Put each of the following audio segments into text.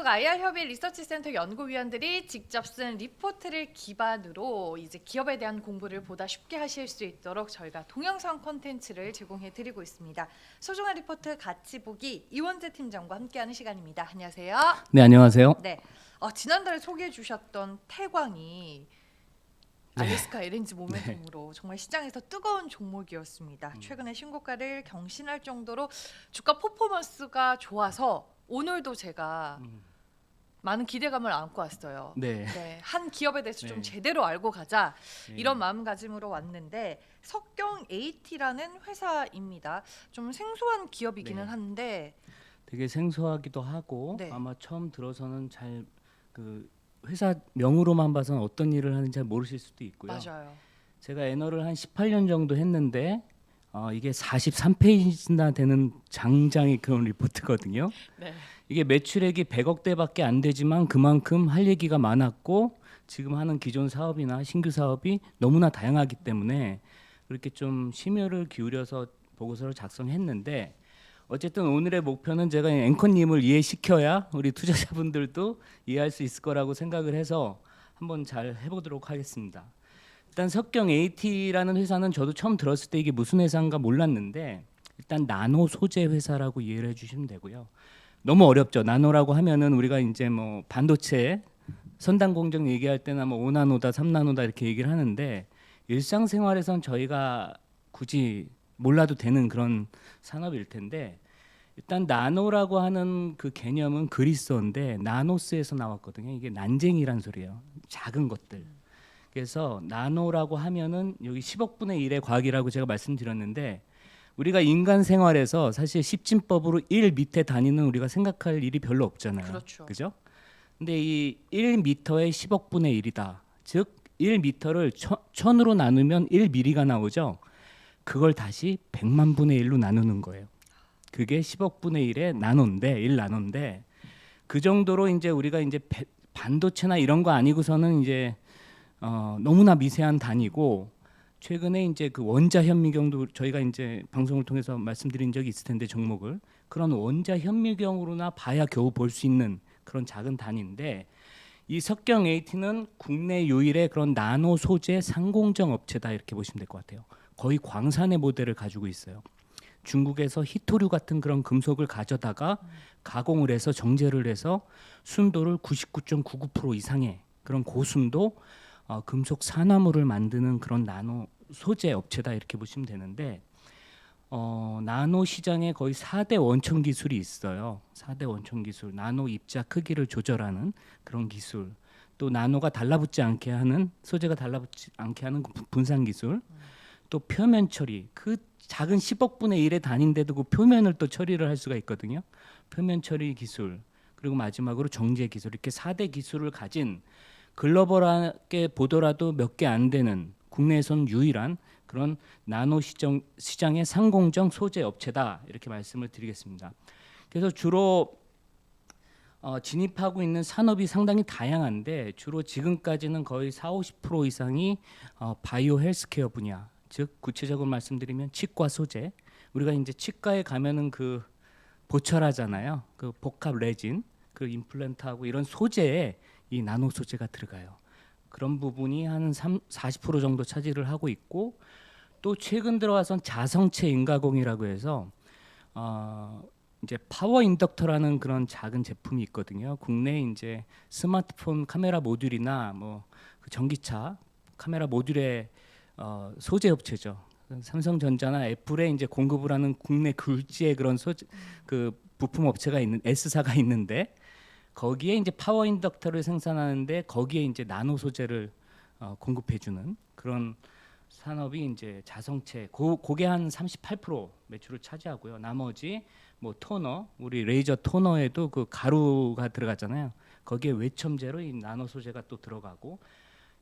IR협의 리서치센터 연구위원들이 직접 쓴 리포트를 기반으로 이제 기업에 대한 공부를 보다 쉽게 하실 수 있도록 저희가 동영상 콘텐츠를 제공해 드리고 있습니다. 소중한 리포트 같이 보기 이원재 팀장과 함께하는 시간입니다. 안녕하세요. 네, 안녕하세요. 네, 지난달에 소개해 주셨던 태광이 알래스카 LNG 모멘텀으로 정말 시장에서 뜨거운 종목이었습니다. 최근에 신고가를 경신할 정도로 주가 퍼포먼스가 좋아서 오늘도 제가 많은 기대감을 안고 왔어요. 네. 네, 한 기업에 대해서 좀 네. 제대로 알고 가자 네. 이런 마음가짐으로 왔는데 석경 AT라는 회사입니다. 좀 생소한 기업이기는 네. 한데 되게 생소하기도 하고 네. 아마 처음 들어서는 잘 그 회사 명으로만 봐서는 어떤 일을 하는지 잘 모르실 수도 있고요. 맞아요. 제가 애너를 한 18년 정도 했는데 이게 43페이지나 되는 장장의 그런 리포트거든요. 네. 이게 매출액이 100억대밖에 안 되지만 그만큼 할 얘기가 많았고 지금 하는 기존 사업이나 신규 사업이 너무나 다양하기 때문에 그렇게 좀 심혈을 기울여서 보고서를 작성했는데 어쨌든 오늘의 목표는 제가 앵커님을 이해시켜야 우리 투자자분들도 이해할 수 있을 거라고 생각을 해서 한번 잘 해보도록 하겠습니다. 일단 석경 AT라는 회사는 저도 처음 들었을 때 이게 무슨 회사인가 몰랐는데 일단 나노 소재 회사라고 이해를 해주시면 되고요. 너무 어렵죠. 나노라고 하면은 우리가 이제 뭐 반도체 선단 공정 얘기할 때나 뭐 5나노다, 3나노다 이렇게 얘기를 하는데 일상생활에선 저희가 굳이 몰라도 되는 그런 산업일 텐데 일단 나노라고 하는 그 개념은 그리스어인데 나노스에서 나왔거든요. 이게 난쟁이란 소리예요. 작은 것들. 그래서 나노라고 하면은 여기 10억분의 1의 과학이라고 제가 말씀드렸는데 우리가 인간 생활에서 사실 십진법으로 1 밑에 단위는 우리가 생각할 일이 별로 없잖아요. 그렇죠. 그죠? 근데 이 1m의 10억분의 1이다. 즉 1m를 1000으로 나누면 1mm가 나오죠. 그걸 다시 100만 분의 1로 나누는 거예요. 그게 10억분의 1의 나노인데 1나노인데 그 정도로 이제 우리가 이제 반도체나 이런 거 아니고서는 이제 너무나 미세한 단위고 최근에 이제 그 원자 현미경도 저희가 이제 방송을 통해서 말씀드린 적이 있을 텐데 종목을 그런 원자 현미경으로나 봐야 겨우 볼 수 있는 그런 작은 단위인데 이 석경 AT는 국내 유일의 그런 나노 소재 상공정 업체다 이렇게 보시면 될 것 같아요. 거의 광산의 모델을 가지고 있어요. 중국에서 히토류 같은 그런 금속을 가져다가 가공을 해서 정제를 해서 순도를 99.99% 이상의 그런 고순도 금속 산화물을 만드는 그런 나노 소재 업체다 이렇게 보시면 되는데 나노 시장에 거의 4대 원천 기술이 있어요. 4대 원천 기술, 나노 입자 크기를 조절하는 그런 기술, 또 나노가 달라붙지 않게 하는 소재가 달라붙지 않게 하는 분산 기술, 또 표면 처리, 그 작은 10억분의 1의 단위인데도 그 표면을 또 처리를 할 수가 있거든요. 표면 처리 기술, 그리고 마지막으로 정제 기술, 이렇게 4대 기술을 가진 글로벌하게 보더라도 몇 개 안 되는 국내에선 유일한 그런 나노 시장의 상공정 소재 업체다 이렇게 말씀을 드리겠습니다. 그래서 주로 진입하고 있는 산업이 상당히 다양한데 주로 지금까지는 거의 40~50% 이상이 바이오 헬스케어 분야, 즉 구체적으로 말씀드리면 치과 소재. 우리가 이제 치과에 가면은 그 보철하잖아요. 그 복합 레진, 그 임플란트하고 이런 소재에 이 나노 소재가 들어가요. 그런 부분이 한 40% 정도 차지를 하고 있고 또 최근 들어와선 자성체 인가공이라고 해서 이제 파워 인덕터라는 그런 작은 제품이 있거든요. 국내 이제 스마트폰 카메라 모듈이나 뭐 그 전기차 카메라 모듈의 소재 업체죠. 삼성전자나 애플에 이제 공급을 하는 국내 굴지의 그런 소재 그 부품 업체가 있는 S사가 있는데 거기에 이제 파워 인덕터를 생산하는데 거기에 이제 나노 소재를 공급해주는 그런 산업이 이제 자성체 그게 한 38% 매출을 차지하고요. 나머지 뭐 토너, 우리 레이저 토너에도 그 가루가 들어가잖아요. 거기에 외첨재로 이 나노 소재가 또 들어가고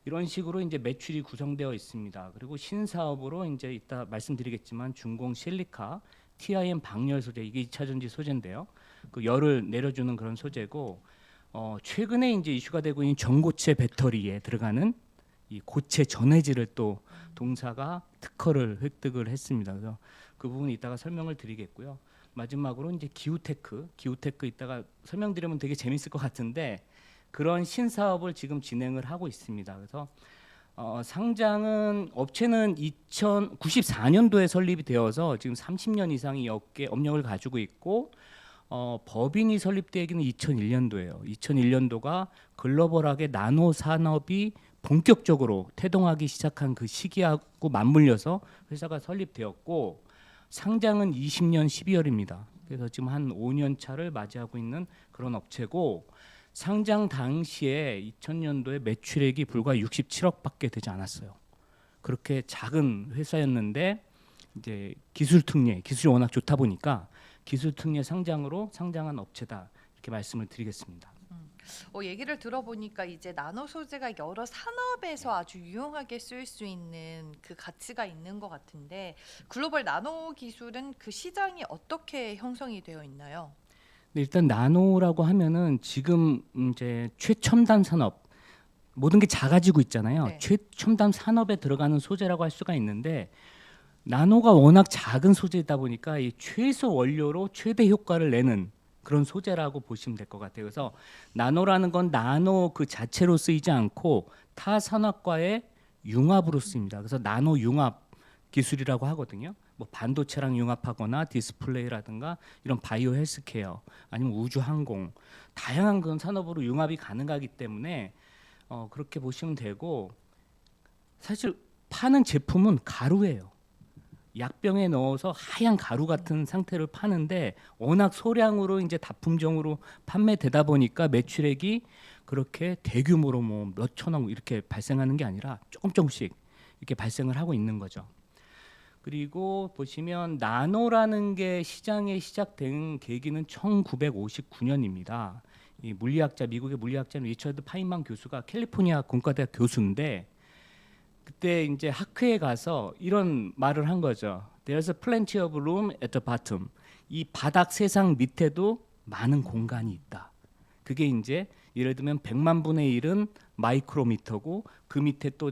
이런 식으로 이제 매출이 구성되어 있습니다. 그리고 신사업으로 이제 이따 말씀드리겠지만 중공 실리카, TIM 방열 소재 이게 2차 전지 소재인데요. 그 열을 내려주는 그런 소재고 최근에 이제 이슈가 되고 있는 전고체 배터리에 들어가는 이 고체 전해질을 또 동사가 특허를 획득을 했습니다. 그래서 그 부분 이따가 설명을 드리겠고요. 마지막으로 이제 기후테크 이따가 설명드리면 되게 재밌을 것 같은데 그런 신사업을 지금 진행을 하고 있습니다. 그래서 상장은 업체는 2094년도에 설립이 되어서 지금 30년 이상 이 업력을 가지고 있고 법인이 설립되기는 2001년도예요. 2001년도가 글로벌하게 나노 산업이 본격적으로 태동하기 시작한 그 시기하고 맞물려서 회사가 설립되었고 상장은 20년 12월입니다. 그래서 지금 한 5년 차를 맞이하고 있는 그런 업체고 상장 당시에 2000년도에 매출액이 불과 67억밖에 되지 않았어요. 그렇게 작은 회사였는데 이제 기술이 워낙 좋다 보니까 기술특례 상장으로 상장한 업체다 이렇게 말씀을 드리겠습니다. 얘기를 들어보니까 이제 나노 소재가 여러 산업에서 아주 유용하게 쓰일 수 있는 그 가치가 있는 것 같은데 글로벌 나노 기술은 그 시장이 어떻게 형성이 되어 있나요? 네, 일단 나노라고 하면은 지금 이제 최첨단 산업 모든 게 작아지고 있잖아요. 네. 최첨단 산업에 들어가는 소재라고 할 수가 있는데 나노가 워낙 작은 소재이다 보니까 이 최소 원료로 최대 효과를 내는 그런 소재라고 보시면 될 것 같아요. 그래서 나노라는 건 나노 그 자체로 쓰이지 않고 타 산업과의 융합으로 쓰입니다. 그래서 나노 융합 기술이라고 하거든요. 뭐 반도체랑 융합하거나 디스플레이라든가 이런 바이오 헬스케어 아니면 우주 항공 다양한 그런 산업으로 융합이 가능하기 때문에 그렇게 보시면 되고 사실 파는 제품은 가루예요. 약병에 넣어서 하얀 가루 같은 상태를 파는데 워낙 소량으로 이제 다품종으로 판매되다 보니까 매출액이 그렇게 대규모로 뭐 몇 천억 이렇게 발생하는 게 아니라 조금씩 이렇게 발생을 하고 있는 거죠. 그리고 보시면 나노라는 게 시장에 시작된 계기는 1959년입니다. 이 미국의 물리학자 리처드 파인만 교수가 캘리포니아 공과대학 교수인데 그때 이제 학회에 가서 이런 말을 한 거죠. There's plenty of room at the bottom. 이 바닥 세상 밑에도 많은 공간이 있다. 그게 이제 예를 들면 100만 분의 1은 마이크로미터고 그 밑에 또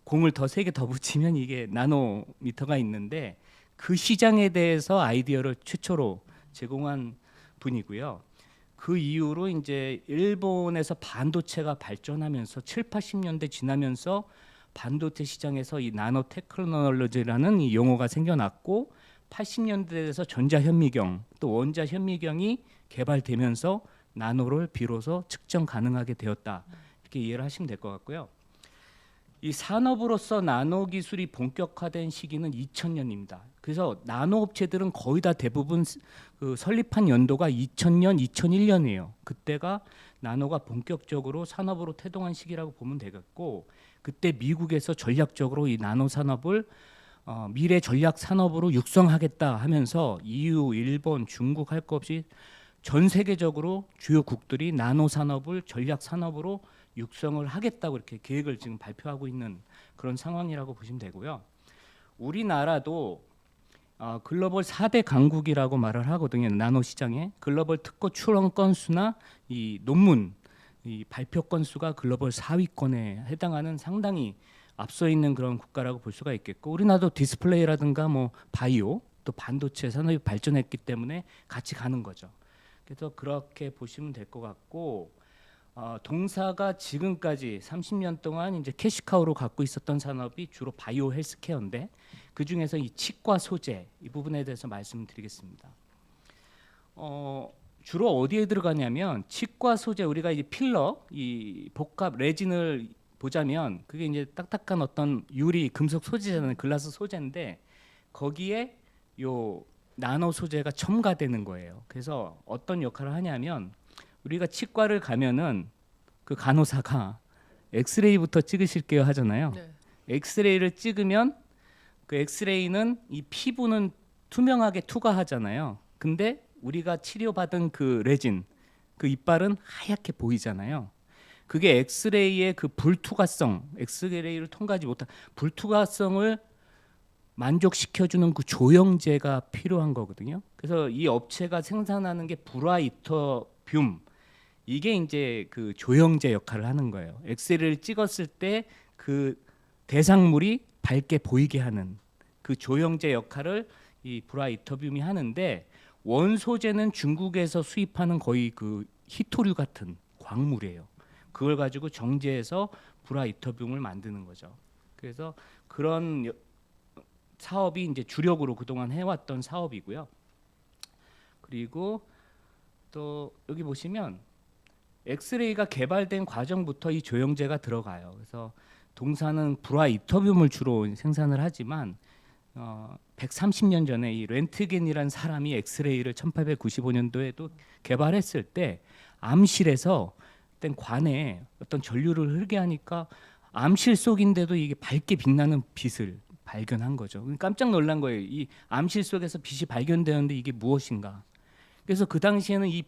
공을 더 세게 더 붙이면 이게 나노미터가 있는데 그 시장에 대해서 아이디어를 최초로 제공한 분이고요. 그 이후로 이제 일본에서 반도체가 발전하면서 7, 80년대 지나면서 반도체 시장에서 이 나노 테크놀로지라는 이 용어가 생겨났고 80년대에서 전자현미경 또 원자현미경이 개발되면서 나노를 비로소 측정 가능하게 되었다. 이렇게 이해를 하시면 될 것 같고요. 이 산업으로서 나노 기술이 본격화된 시기는 2000년입니다. 그래서 나노 업체들은 거의 다 대부분 그 설립한 연도가 2000년, 2001년이에요. 그때가 나노가 본격적으로 산업으로 태동한 시기라고 보면 되겠고 그때 미국에서 전략적으로 이 나노 산업을 미래 전략 산업으로 육성하겠다 하면서 EU, 일본, 중국 할 것 없이 전 세계적으로 주요 국들이 나노 산업을 전략 산업으로 육성을 하겠다고 이렇게 계획을 지금 발표하고 있는 그런 상황이라고 보시면 되고요. 우리나라도 글로벌 4대 강국이라고 말을 하거든요. 나노 시장에 글로벌 특허 출원 건수나 이 논문 이 발표 건수가 글로벌 4위권에 해당하는 상당히 앞서 있는 그런 국가라고 볼 수가 있겠고 우리나라도 디스플레이라든가 뭐 바이오 또 반도체 산업이 발전했기 때문에 같이 가는 거죠. 그래서 그렇게 보시면 될 것 같고 동사가 지금까지 30년 동안 이제 캐시카우로 갖고 있었던 산업이 주로 바이오 헬스케어인데 그 중에서 이 치과 소재 이 부분에 대해서 말씀드리겠습니다. 주로 어디에 들어가냐면 치과 소재 우리가 이제 필러 이 복합 레진을 보자면 그게 이제 딱딱한 어떤 유리 금속 소재잖아요. 글라스 소재인데 거기에 요 나노 소재가 첨가되는 거예요. 그래서 어떤 역할을 하냐면 우리가 치과를 가면은 그 간호사가 엑스레이부터 찍으실게요 하잖아요. 네. 엑스레이를 찍으면 그 엑스레이는 이 피부는 투명하게 투과하잖아요. 근데 우리가 치료받은 그 레진, 그 이빨은 하얗게 보이잖아요. 그게 엑스레이의 그 불투과성, 엑스레이를 통과하지 못한 불투과성을 만족시켜주는 그 조영제가 필요한 거거든요. 그래서 이 업체가 생산하는 게 브라이터뷴 이게 이제 그 조영제 역할을 하는 거예요. 엑스레이를 찍었을 때 그 대상물이 밝게 보이게 하는 그 조영제 역할을 이 브라이터뷴이 하는데 원소재는 중국에서 수입하는 거의 그 희토류 같은 광물이에요. 그걸 가지고 정제해서 브라이터뷴을 만드는 거죠. 그래서 그런 사업이 이제 주력으로 그동안 해왔던 사업이고요. 그리고 또 여기 보시면 엑스레이가 개발된 과정부터 이 조영제가 들어가요. 그래서 동사는 브라이터뷴을 주로 생산을 하지만 130년 전에 이 렌트겐이라는 사람이 엑스레이를 1895년도에도 개발했을 때 암실에서 어떤 관에 어떤 전류를 흐르게 하니까 암실 속인데도 이게 밝게 빛나는 빛을 발견한 거죠. 깜짝 놀란 거예요. 이 암실 속에서 빛이 발견되는데 이게 무엇인가? 그래서 그 당시에는 이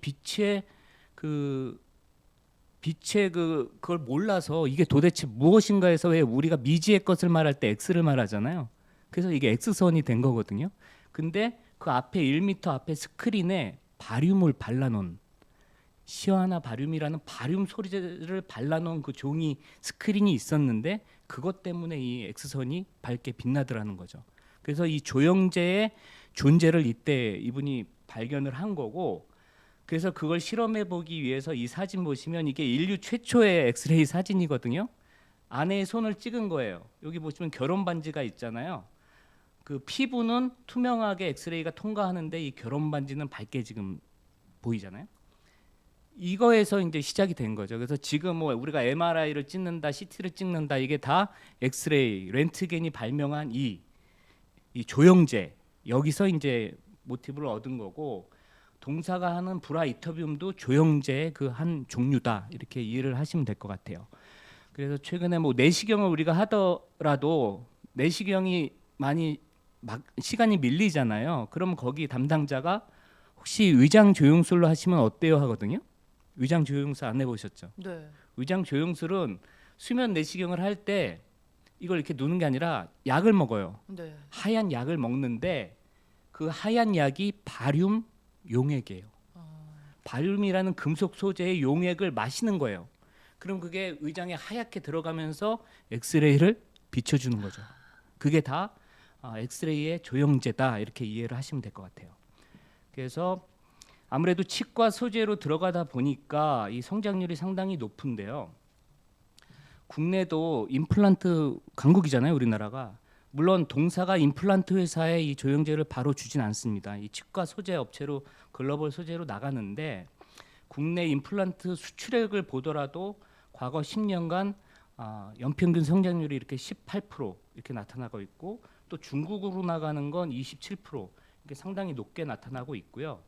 그걸 몰라서 이게 도대체 무엇인가 해서 왜 우리가 미지의 것을 말할 때 X를 말하잖아요. 그래서 이게 X선이 된 거거든요. 근데 그 앞에 1m 앞에 스크린에 바륨을 발라놓은 시화나 바륨이라는 바륨 소리를 발라놓은 그 종이 스크린이 있었는데 그것 때문에 이 X선이 밝게 빛나더라는 거죠. 그래서 이 조영제의 존재를 이때 이분이 발견을 한 거고, 그래서 그걸 실험해 보기 위해서 이 사진 보시면 이게 인류 최초의 엑스레이 사진이거든요. 안에 손을 찍은 거예요. 여기 보시면 결혼 반지가 있잖아요. 그 피부는 투명하게 엑스레이가 통과하는데 이 결혼 반지는 밝게 지금 보이잖아요. 이거에서 이제 시작이 된 거죠. 그래서 지금 뭐 우리가 MRI를 찍는다, CT를 찍는다, 이게 다 엑스레이, 렌트겐이 발명한 이 조영제, 여기서 이제 모티브를 얻은 거고, 동사가 하는 브라이터뷴도 조영제의 그 한 종류다, 이렇게 이해를 하시면 될 것 같아요. 그래서 최근에 뭐 내시경을 우리가 하더라도 내시경이 많이 시간이 밀리잖아요. 그럼 거기 담당자가 혹시 위장 조영술로 하시면 어때요 하거든요. 위장 조영술 안 해보셨죠? 네. 위장 조영술은 수면 내시경을 할 때 이걸 이렇게 누는 게 아니라 약을 먹어요. 네. 하얀 약을 먹는데 그 하얀 약이 바륨 용액이에요. 바륨이라는 금속 소재의 용액을 마시는 거예요. 그럼 그게 위장에 하얗게 들어가면서 엑스레이를 비춰주는 거죠. 그게 다 엑스레이의 조영제다, 이렇게 이해를 하시면 될 것 같아요. 그래서 아무래도 치과 소재로 들어가다 보니까 이 성장률이 상당히 높은데요. 국내도 임플란트 강국이잖아요, 우리나라가. 물론 동사가 임플란트 회사에 이 조영제를 바로 주진 않습니다. 이 치과 소재 업체로 글로벌 소재로 나가는데, 국내 임플란트 수출액을 보더라도 과거 10년간 연평균 성장률이 이렇게 18% 이렇게 나타나고 있고, 또 중국으로 나가는 건 27% 이렇게 상당히 높게 나타나고 있고요.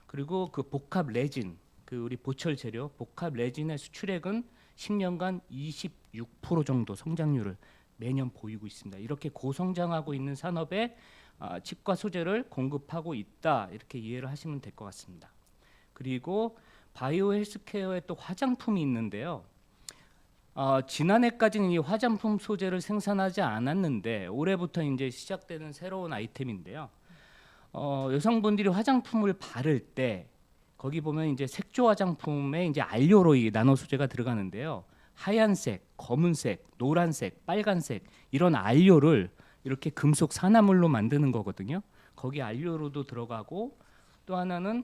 그리고 그 복합 레진, 그 우리 보철 재료 복합 레진의 수출액은 10년간 26% 정도 성장률을 매년 보이고 있습니다. 이렇게 고성장하고 있는 산업에 치과 소재를 공급하고 있다, 이렇게 이해를 하시면 될 것 같습니다. 그리고 바이오 헬스케어에 또 화장품이 있는데요. 지난해까지는 이 화장품 소재를 생산하지 않았는데 올해부터 이제 시작되는 새로운 아이템인데요. 여성분들이 화장품을 바를 때 거기 보면 이제 색조 화장품에 이제 안료로 이 나노 소재가 들어가는데요. 하얀색, 검은색, 노란색, 빨간색 이런 안료를 이렇게 금속 산화물로 만드는 거거든요. 거기 안료로도 들어가고, 또 하나는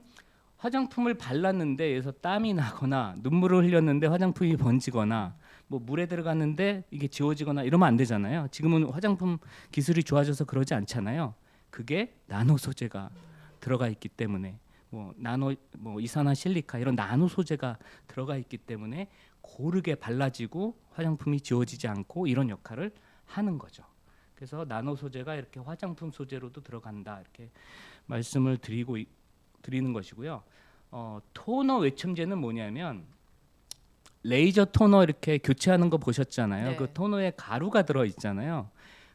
화장품을 발랐는데 여기서 땀이 나거나 눈물을 흘렸는데 화장품이 번지거나 뭐 물에 들어갔는데 이게 지워지거나 이러면 안 되잖아요. 지금은 화장품 기술이 좋아져서 그러지 않잖아요. 그게 나노 소재가 들어가 있기 때문에 뭐 이산화실리카 이런 나노 소재가 들어가 있기 때문에 고르게 발라지고 화장품이 지워지지 않고 이런 역할을 하는 거죠. 그래서 나노 소재가 이렇게 화장품 소재로도 들어간다, 이렇게 말씀을 드리는 것이고요. 토너 외첨제는 뭐냐면 레이저 토너 이렇게 교체하는 거 보셨잖아요. 네. 그 토너에 가루가 들어 있잖아요.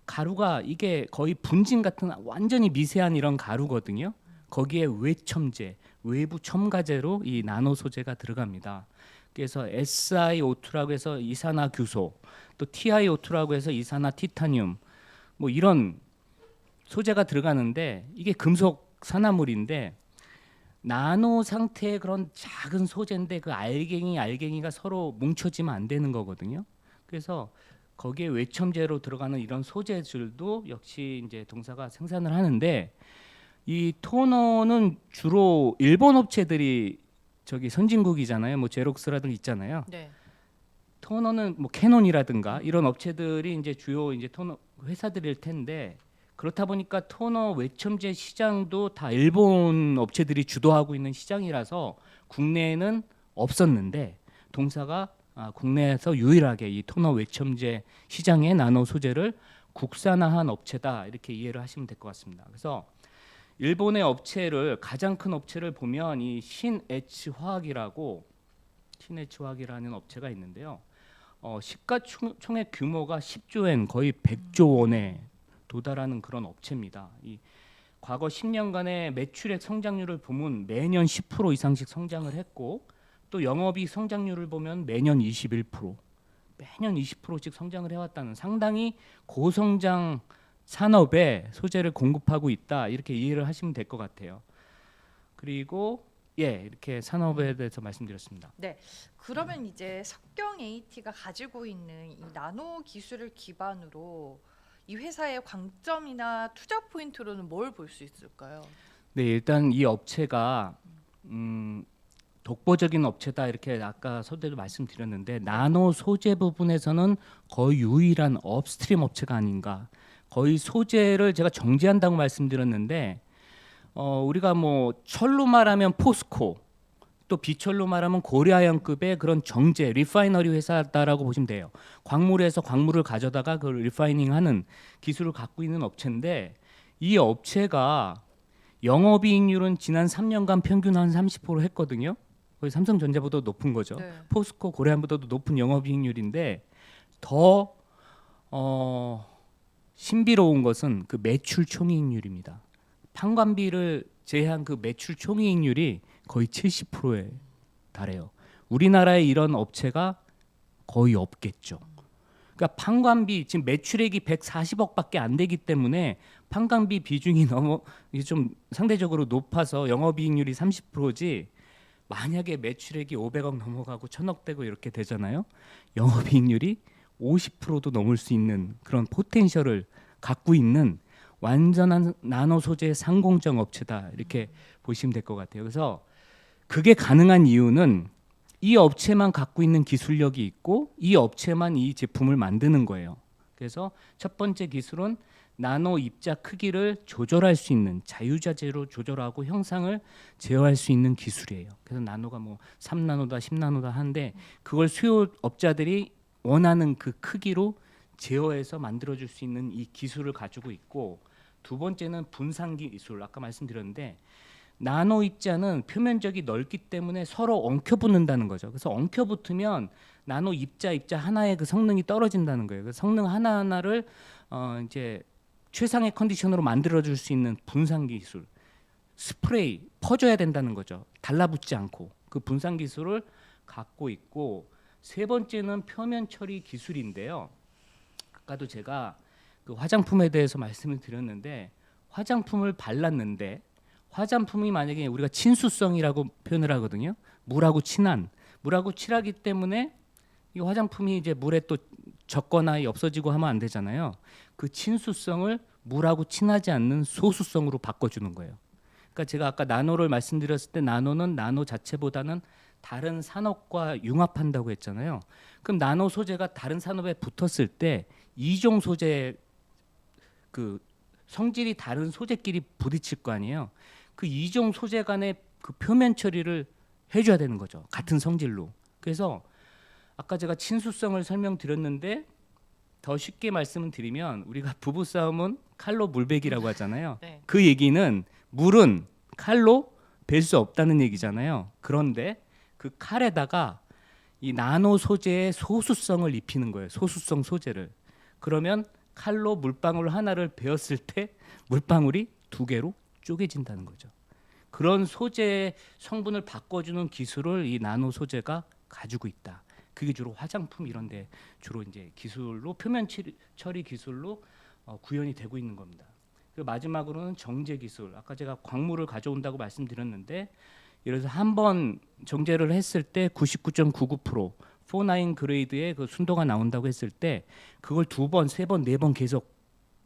가루가 이게 거의 분진 같은 완전히 미세한 이런 가루거든요. 거기에 외첨제, 외부 첨가제로 이 나노 소재가 들어갑니다. 그래서 SiO2라고 해서 이산화규소, 또 TiO2라고 해서 이산화티타늄, 뭐 이런 소재가 들어가는데 이게 금속 산화물인데 나노 상태의 그런 작은 소재인데 그 알갱이가 서로 뭉쳐지면 안 되는 거거든요. 그래서 거기에 외첨제로 들어가는 이런 소재들도 역시 이제 동사가 생산을 하는데, 이 토너는 주로 일본 업체들이 저기 선진국이잖아요. 뭐 제록스라든가 있잖아요. 네. 토너는 뭐 캐논이라든가 이런 업체들이 이제 주요 이제 토너 회사들일 텐데 그렇다 보니까 토너 외첨제 시장도 다 일본 업체들이 주도하고 있는 시장이라서 국내에는 없었는데 동사가 국내에서 유일하게 이 토너 외첨제 시장의 나노 소재를 국산화한 업체다 이렇게 이해를 하시면 될 것 같습니다. 그래서 일본의 업체를 가장 큰 업체를 보면 이 신에치화학이라는 업체가 있는데요. 시가총액 규모가 10조엔 거의 100조 원에 도달하는 그런 업체입니다. 이 과거 10년간의 매출액 성장률을 보면 매년 10% 이상씩 성장을 했고 또 영업이익 성장률을 보면 매년 21%, 매년 20%씩 성장을 해왔다는 상당히 고성장 산업에 소재를 공급하고 있다 이렇게 이해를 하시면 될 것 같아요. 그리고 이렇게 산업에 대해서 말씀드렸습니다. 그러면 이제 석경 AT가 가지고 있는 이 나노 기술을 기반으로 이 회사의 광점이나 투자 포인트로는 뭘 볼 수 있을까요? 네, 일단 이 업체가 독보적인 업체다 이렇게 아까 서두에도 말씀드렸는데 나노 소재 부분에서는 거의 유일한 업스트림 업체가 아닌가. 거의 소재를 제가 정제한다고 말씀드렸는데 우리가 뭐 철로 말하면 포스코 또 비철로 말하면 고려아연급의 그런 정제 리파이너리 회사다라고 보시면 돼요. 광물에서 광물을 가져다가 그 리파이닝하는 기술을 갖고 있는 업체인데 이 업체가 영업이익률은 지난 3년간 평균 한 30% 했거든요. 거의 삼성전자보다 높은 거죠. 네. 포스코 고려아연보다도 높은 영업이익률인데 더 신비로운 것은 그 매출 총이익률입니다. 판관비를 제외한 그 매출 총이익률이 거의 70%에 달해요. 우리나라에 이런 업체가 거의 없겠죠. 그러니까 판관비 지금 매출액이 140억밖에 안 되기 때문에 판관비 비중이 너무 이게 좀 상대적으로 높아서 영업이익률이 30%지. 만약에 매출액이 500억 넘어가고 1000억 되고 이렇게 되잖아요. 영업이익률이 50%도 넘을 수 있는 그런 포텐셜을 갖고 있는 완전한 나노 소재 상공정 업체다 이렇게 보시면 될 것 같아요. 그래서 그게 가능한 이유는 이 업체만 갖고 있는 기술력이 있고 이 업체만 이 제품을 만드는 거예요. 그래서 첫 번째 기술은 나노 입자 크기를 조절할 수 있는 자유자재로 조절하고 형상을 제어할 수 있는 기술이에요. 그래서 나노가 뭐 3나노다 10나노다 하는데 그걸 수요업자들이 원하는 그 크기로 제어해서 만들어줄 수 있는 이 기술을 가지고 있고 두 번째는 분산기 기술. 아까 말씀드렸는데 나노 입자는 표면적이 넓기 때문에 서로 엉켜붙는다는 거죠. 그래서 엉켜붙으면 나노 입자 하나의 그 성능이 떨어진다는 거예요. 그 성능 하나하나를 이제 최상의 컨디션으로 만들어줄 수 있는 분산 기술, 스프레이 퍼줘야 된다는 거죠. 달라붙지 않고 그 분산 기술을 갖고 있고 세 번째는 표면 처리 기술인데요. 아까도 제가 그 화장품에 대해서 말씀을 드렸는데 화장품을 발랐는데 화장품이 만약에 우리가 친수성이라고 표현을 하거든요. 물하고 친하기 때문에 이 화장품이 이제 물에 또 젖거나 없어지고 하면 안 되잖아요. 그 친수성을 물하고 친하지 않는 소수성으로 바꿔주는 거예요. 그러니까 제가 아까 나노를 말씀드렸을 때 나노는 나노 자체보다는 다른 산업과 융합한다고 했잖아요. 그럼 나노 소재가 다른 산업에 붙었을 때 이종 소재 그 성질이 다른 소재끼리 부딪힐 거 아니에요. 그 이종 소재 간의 그 표면 처리를 해줘야 되는 거죠. 같은 성질로. 그래서 아까 제가 친수성을 설명드렸는데 더 쉽게 말씀을 드리면 우리가 부부 싸움은 칼로 물베기라고 하잖아요. 네. 그 얘기는 물은 칼로 벨 수 없다는 얘기잖아요. 그런데 그 칼에다가 이 나노 소재의 소수성을 입히는 거예요. 소수성 소재를. 그러면 칼로 물방울 하나를 베었을 때 물방울이 두 개로 쪼개진다는 거죠. 그런 소재의 성분을 바꿔주는 기술을 이 나노 소재가 가지고 있다. 그게 주로 화장품 이런 데 주로 이제 기술로 표면 처리 기술로 구현이 되고 있는 겁니다. 그 마지막으로는 정제 기술. 아까 제가 광물을 가져온다고 말씀드렸는데 예를 들어서 한 번 정제를 했을 때 99.99% 49 그레이드의 그 순도가 나온다고 했을 때 그걸 두 번, 세 번, 네 번 계속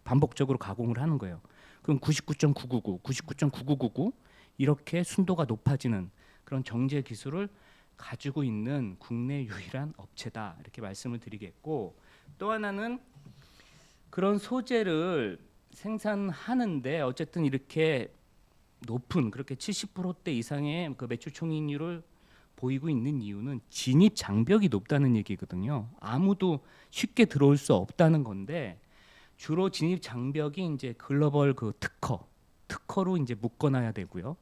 반복적으로 가공을 하는 거예요. 그럼 99.999, 99.9999 이렇게 순도가 높아지는 그런 정제 기술을 가지고 있는 국내 유일한 업체다 이렇게 말씀을 드리겠고, 또 하나는 그런 소재를 생산하는데 어쨌든 이렇게 높은 그렇게 70%대 이상의 그 매출 총익률을 보이고 있는 이유는 진입 장벽이 높다는 얘기거든요. 아무도 쉽게 들어올 수 없다는 건데, 주로 진입 장벽이 이제 글로벌 그 특허로 이제 묶어놔야 되고요.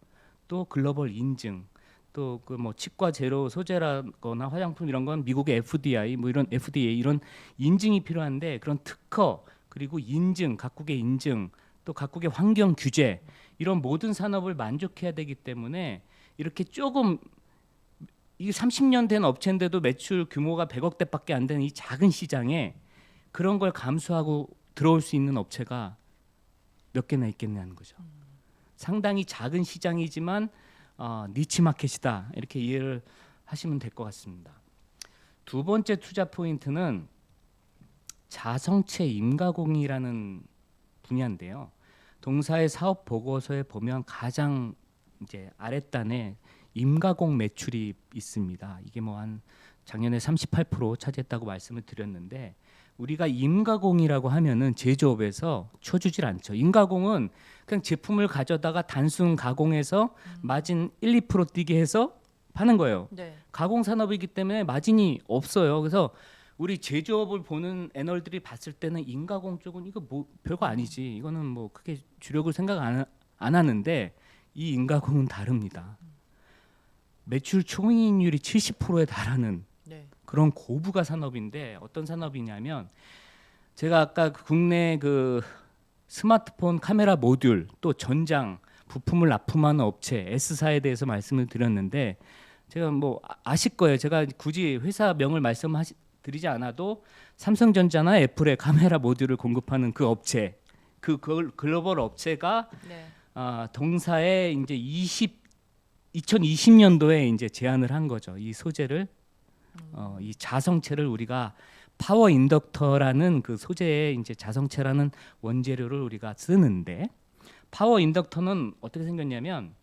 또 글로벌 인증, 또 그 뭐 치과 제로 소재라거나 화장품 이런 건 미국의 FDA 뭐 이런 FDA 이런 인증이 필요한데, 그런 특허 그리고 인증, 각국의 인증, 또 각국의 환경 규제 이런 모든 산업을 만족해야 되기 때문에 이렇게 조금 이게 30년 된 업체인데도 매출 규모가 100억대밖에 안 되는 이 작은 시장에 그런 걸 감수하고 들어올 수 있는 업체가 몇 개나 있겠냐는 거죠. 상당히 작은 시장이지만 니치 마켓이다 이렇게 이해를 하시면 될 것 같습니다. 두 번째 투자 포인트는 자성체 임가공이라는 분야인데요. 동사의 사업 보고서에 보면 가장 이제 아랫단에 임가공 매출이 있습니다. 이게 뭐 한 작년에 38% 차지했다고 말씀을 드렸는데, 우리가 임가공이라고 하면은 제조업에서 쳐주질 않죠. 임가공은 그냥 제품을 가져다가 단순 가공해서 마진 1, 2% 뛰게 해서 파는 거예요. 네. 가공 산업이기 때문에 마진이 없어요. 그래서 우리 제조업을 보는 애널들이 봤을 때는 임가공 쪽은 이거 뭐 별거 아니지, 이거는 뭐 크게 주력을 생각 안 하는데, 이 임가공은 다릅니다. 매출 총이익률이 70%에 달하는 네. 그런 고부가 산업인데, 어떤 산업이냐면 제가 아까 국내 그 스마트폰 카메라 모듈 또 전장 부품을 납품하는 업체 S사에 대해서 말씀을 드렸는데, 제가 뭐 아실 거예요. 제가 굳이 회사 명을 말씀드리지 않아도 삼성전자나 애플의 카메라 모듈을 공급하는 그 업체, 그 글로벌 업체가 네. 동사에 이제 2020년도에 이제 제안을 한 거죠. 이 소재를 이 자성체를 우리가 파워 인덕터라는 그 소재의 이제 자성체라는 원재료를 우리가 쓰는데, 파워 인덕터는 어떻게 생겼냐면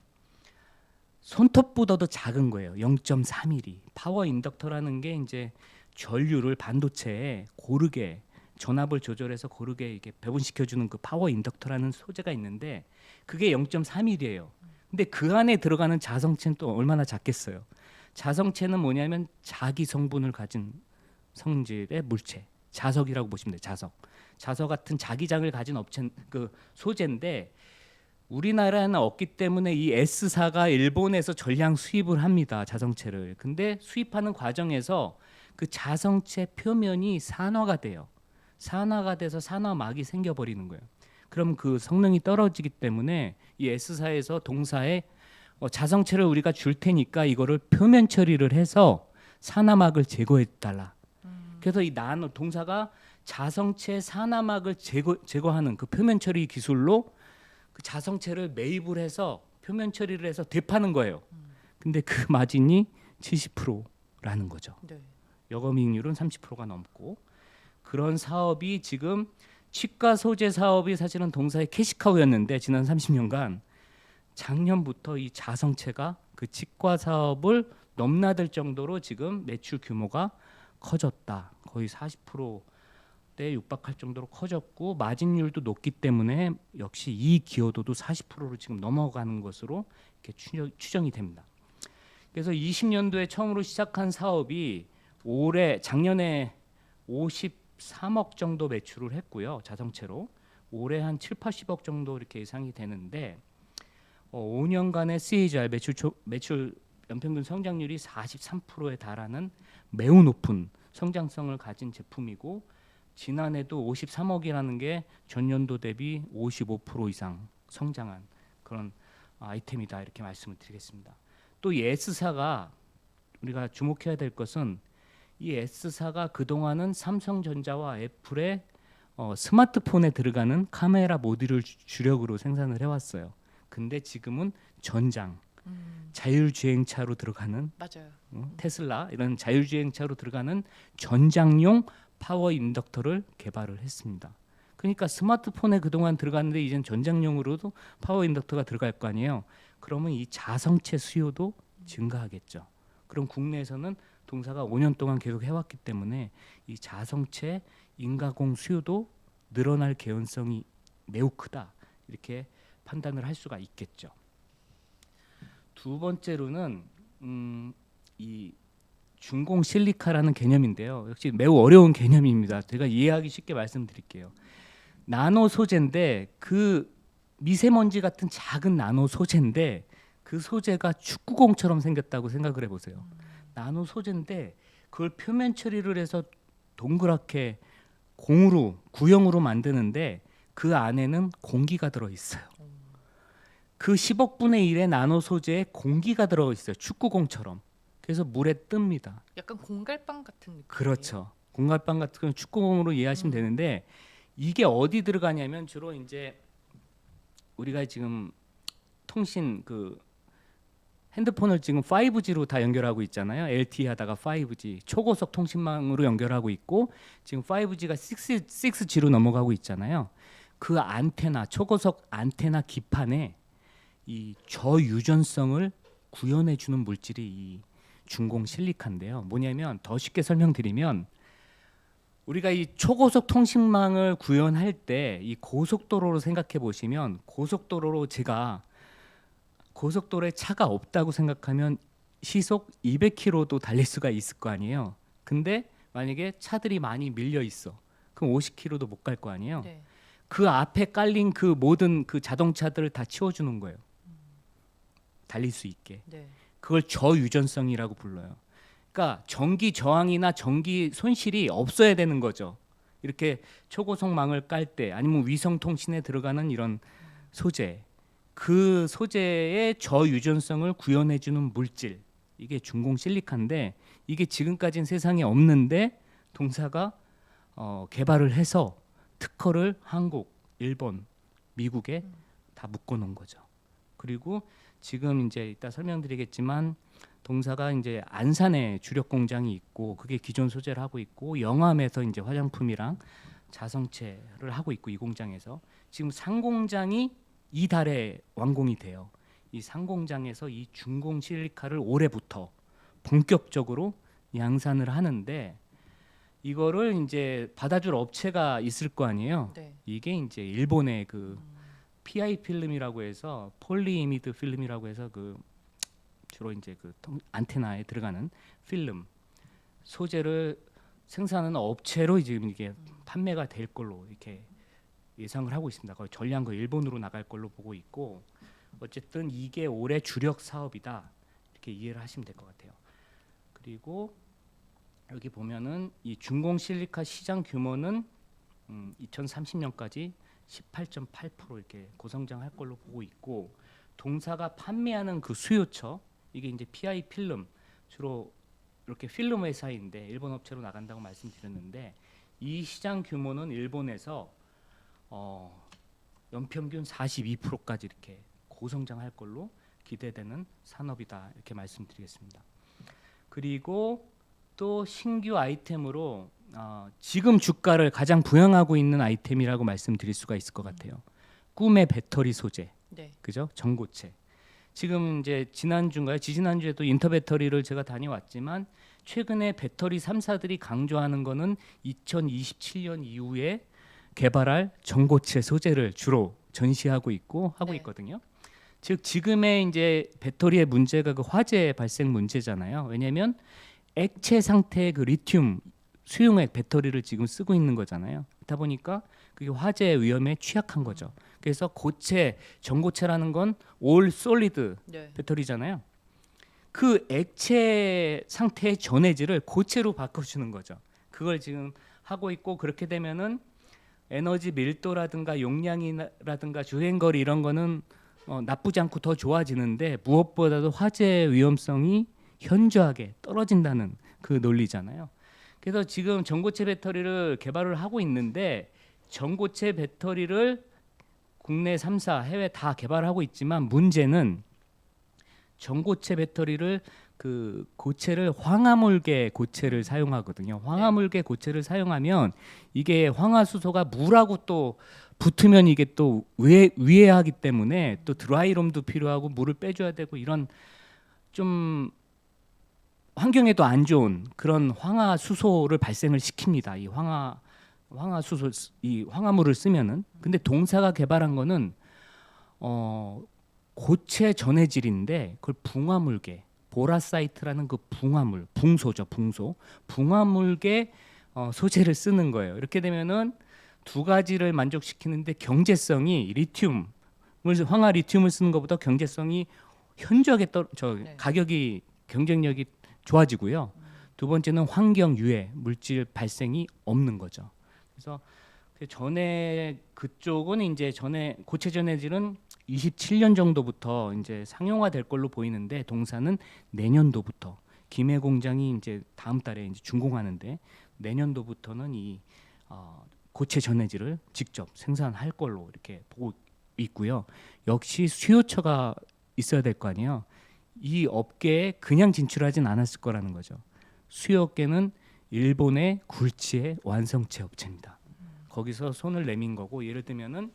손톱보다도 작은 거예요. 0.3mm. 파워 인덕터라는 게 이제 전류를 반도체에 고르게 전압을 조절해서 고르게 이게 배분시켜주는 그 파워 인덕터라는 소재가 있는데, 그게 0.3mm예요. 근데 그 안에 들어가는 자성체는 또 얼마나 작겠어요. 자성체는 뭐냐면 자기 성분을 가진 성질의 물체, 자석이라고 보시면 돼요. 자석 같은 자기장을 가진 업체 그 소재인데, 우리나라에는 없기 때문에 이 S사가 일본에서 전량 수입을 합니다. 자성체를. 근데 수입하는 과정에서 그 자성체 표면이 산화가 돼요. 산화가 돼서 산화막이 생겨버리는 거예요. 그럼 그 성능이 떨어지기 때문에 이 S사에서 동사에 자성체를 우리가 줄 테니까 이거를 표면 처리를 해서 산화막을 제거해 달라. 그래서 이 나노 동사가 자성체 산화막을 제거하는 그 표면 처리 기술로 그 자성체를 매입을 해서 표면 처리를 해서 되파는 거예요. 근데 그 마진이 70%라는 거죠. 네. 영업이익률은 30%가 넘고, 그런 사업이 지금 치과 소재 사업이 사실은 동사의 캐시카우였는데, 지난 30년간 작년부터 이 자성체가 그 치과 사업을 넘나들 정도로 지금 매출 규모가 커졌다. 거의 40%대 육박할 정도로 커졌고, 마진율도 높기 때문에 역시 이 기여도도 40%로 지금 넘어가는 것으로 이렇게 추정이 됩니다. 그래서 20년도에 처음으로 시작한 사업이 작년에 53억 정도 매출을 했고요. 자성체로 올해 한 7, 80억 정도 이렇게 예상이 되는데, 5년간의 CAGR 매출 연평균 성장률이 43%에 달하는 매우 높은 성장성을 가진 제품이고, 지난해도 53억이라는 게 전년도 대비 55% 이상 성장한 그런 아이템이다 이렇게 말씀을 드리겠습니다. 또 이 S사가 우리가 주목해야 될 것은, 이 S사가 그동안은 삼성전자와 애플의 스마트폰에 들어가는 카메라 모듈을 주력으로 생산을 해왔어요. 근데 지금은 전장, 자율주행차로 들어가는 맞아요. 테슬라 이런 자율주행차로 들어가는 전장용 파워 인덕터를 개발을 했습니다. 그러니까 스마트폰에 그동안 들어갔는데 이젠 전장용으로도 파워 인덕터가 들어갈 거 아니에요. 그러면 이 자성체 수요도 증가하겠죠. 그럼 국내에서는 동사가 5년 동안 계속 해왔기 때문에 이 자성체 인가공 수요도 늘어날 개연성이 매우 크다. 이렇게 판단을 할 수가 있겠죠. 두 번째로는 이 중공 실리카라는 개념인데요. 역시 매우 어려운 개념입니다. 제가 이해하기 쉽게 말씀드릴게요. 나노 소재인데 그 미세먼지 같은 작은 나노 소재인데 그 소재가 축구공처럼 생겼다고 생각을 해보세요. 나노 소재인데 그걸 표면 처리를 해서 동그랗게 공으로 구형으로 만드는데 그 안에는 공기가 들어 있어요. 그 10억 분의 1의 나노 소재에 공기가 들어 있어요. 축구공처럼. 그래서 물에 뜹니다. 약간 공갈빵 같은 느낌. 그렇죠. 공갈빵 같은 건 축구공으로 이해하시면 되는데 이게 어디 들어가냐면 주로 이제 우리가 지금 통신 그 핸드폰을 지금 5G로 다 연결하고 있잖아요. LTE 하다가 5G 초고속 통신망으로 연결하고 있고 지금 5G가 6G로 넘어가고 있잖아요. 그 안테나 초고속 안테나 기판에 이 저유전성을 구현해 주는 물질이 이 중공 실리카인데요. 뭐냐면 더 쉽게 설명드리면 우리가 이 초고속 통신망을 구현할 때 이 고속도로로 생각해 보시면 고속도로로 제가 고속도로에 차가 없다고 생각하면 시속 200km도 달릴 수가 있을 거 아니에요. 근데 만약에 차들이 많이 밀려 있어. 그럼 50km도 못 갈 거 아니에요. 네. 그 앞에 깔린 그 모든 그 자동차들을 다 치워주는 거예요. 달릴 수 있게. 네. 그걸 저유전성이라고 불러요. 그러니까 전기 저항이나 전기 손실이 없어야 되는 거죠. 이렇게 초고속망을 깔 때 아니면 위성 통신에 들어가는 이런 소재, 그 소재의 저유전성을 구현해 주는 물질, 이게 중공 실리카인데 이게 지금까지는 세상에 없는데 동사가 개발을 해서 특허를 한국, 일본, 미국에 다 묶어 놓은 거죠. 그리고 지금 이제 이따 설명드리겠지만 동사가 이제 안산에 주력 공장이 있고 그게 기존 소재를 하고 있고 영암에서 이제 화장품이랑 자성체를 하고 있고 이 공장에서 지금 상공장이 이달에 완공이 돼요. 이 상공장에서 이 중공 실리카를 올해부터 본격적으로 양산을 하는데 이거를 이제 받아줄 업체가 있을 거 아니에요. 네. 이게 이제 일본의 그 PI 필름이라고 해서 폴리이미드 필름이라고 해서 그 주로 이제 그 안테나에 들어가는 필름 소재를 생산하는 업체로 지금 이게 판매가 될 걸로 이렇게 예상을 하고 있습니다. 거의 전량 그 일본으로 나갈 걸로 보고 있고 어쨌든 이게 올해 주력 사업이다 이렇게 이해를 하시면 될 것 같아요. 그리고 여기 보면은 이 중공 실리카 시장 규모는 2030년까지 18.8% 이렇게 고성장할 걸로 보고 있고 동사가 판매하는 그 수요처 이게 이제 PI 필름 주로 이렇게 필름 회사인데 일본 업체로 나간다고 말씀드렸는데 이 시장 규모는 일본에서 연평균 42%까지 이렇게 고성장할 걸로 기대되는 산업이다 이렇게 말씀드리겠습니다. 그리고 또 신규 아이템으로 지금 주가를 가장 부양하고 있는 아이템이라고 말씀드릴 수가 있을 것 같아요. 꿈의 배터리 소재, 네. 그죠? 전고체. 지금 이제 지난주인가요? 지지난주에도 인터 배터리를 제가 다녀왔지만 최근에 배터리 3사들이 강조하는 거는 2027년 이후에 개발할 전고체 소재를 주로 전시하고 있고 하고 네. 있거든요. 즉 지금의 이제 배터리의 문제가 그 화재 발생 문제잖아요. 왜냐하면 액체 상태의 그 리튬 수용액 배터리를 지금 쓰고 있는 거잖아요. 그러다 보니까 그게 화재 위험에 취약한 거죠. 그래서 고체, 전고체라는 건 올 솔리드 네. 배터리잖아요. 그 액체 상태의 전해질을 고체로 바꿔주는 거죠. 그걸 지금 하고 있고 그렇게 되면은 에너지 밀도라든가 용량이라든가 주행거리 이런 거는 나쁘지 않고 더 좋아지는데 무엇보다도 화재 위험성이 현저하게 떨어진다는 그 논리잖아요. 그래서 지금 전고체 배터리를 개발을 하고 있는데 전고체 배터리를 국내 3사 해외 다 개발하고 있지만 문제는 전고체 배터리를 그 고체를 황화물계 고체를 사용하거든요. 황화물계 고체를 사용하면 이게 황화수소가 물하고 또 붙으면 이게 또 위해하기 때문에 또 드라이룸도 필요하고 물을 빼줘야 되고 이런 좀 환경에도 안 좋은 그런 황화수소를 발생을 시킵니다. 이 황화수소 이 황화물을 쓰면은. 근데 동사가 개발한 거는 고체 전해질인데 그걸 붕화물계 보라사이트라는 그 붕화물 붕소죠. 붕화물계 소재를 쓰는 거예요. 이렇게 되면은 두 가지를 만족시키는데 경제성이 황화 리튬을 쓰는 것보다 경제성이 현저하게 네. 가격이 경쟁력이 좋아지고요. 두 번째는 환경 유해 물질 발생이 없는 거죠. 그래서 전에 그쪽은 이제 전에 고체 전해질은 27년 정도부터 이제 상용화될 걸로 보이는데 동사는 내년도부터 김해 공장이 이제 다음 달에 이제 준공하는데 내년도부터는 이 고체 전해질을 직접 생산할 걸로 이렇게 보고 있고요. 역시 수요처가 있어야 될 거 아니에요. 이 업계에 그냥 진출하진 않았을 거라는 거죠. 수요 업계는 일본의 굴지의 완성체 업체입니다. 거기서 손을 내민 거고 예를 들면은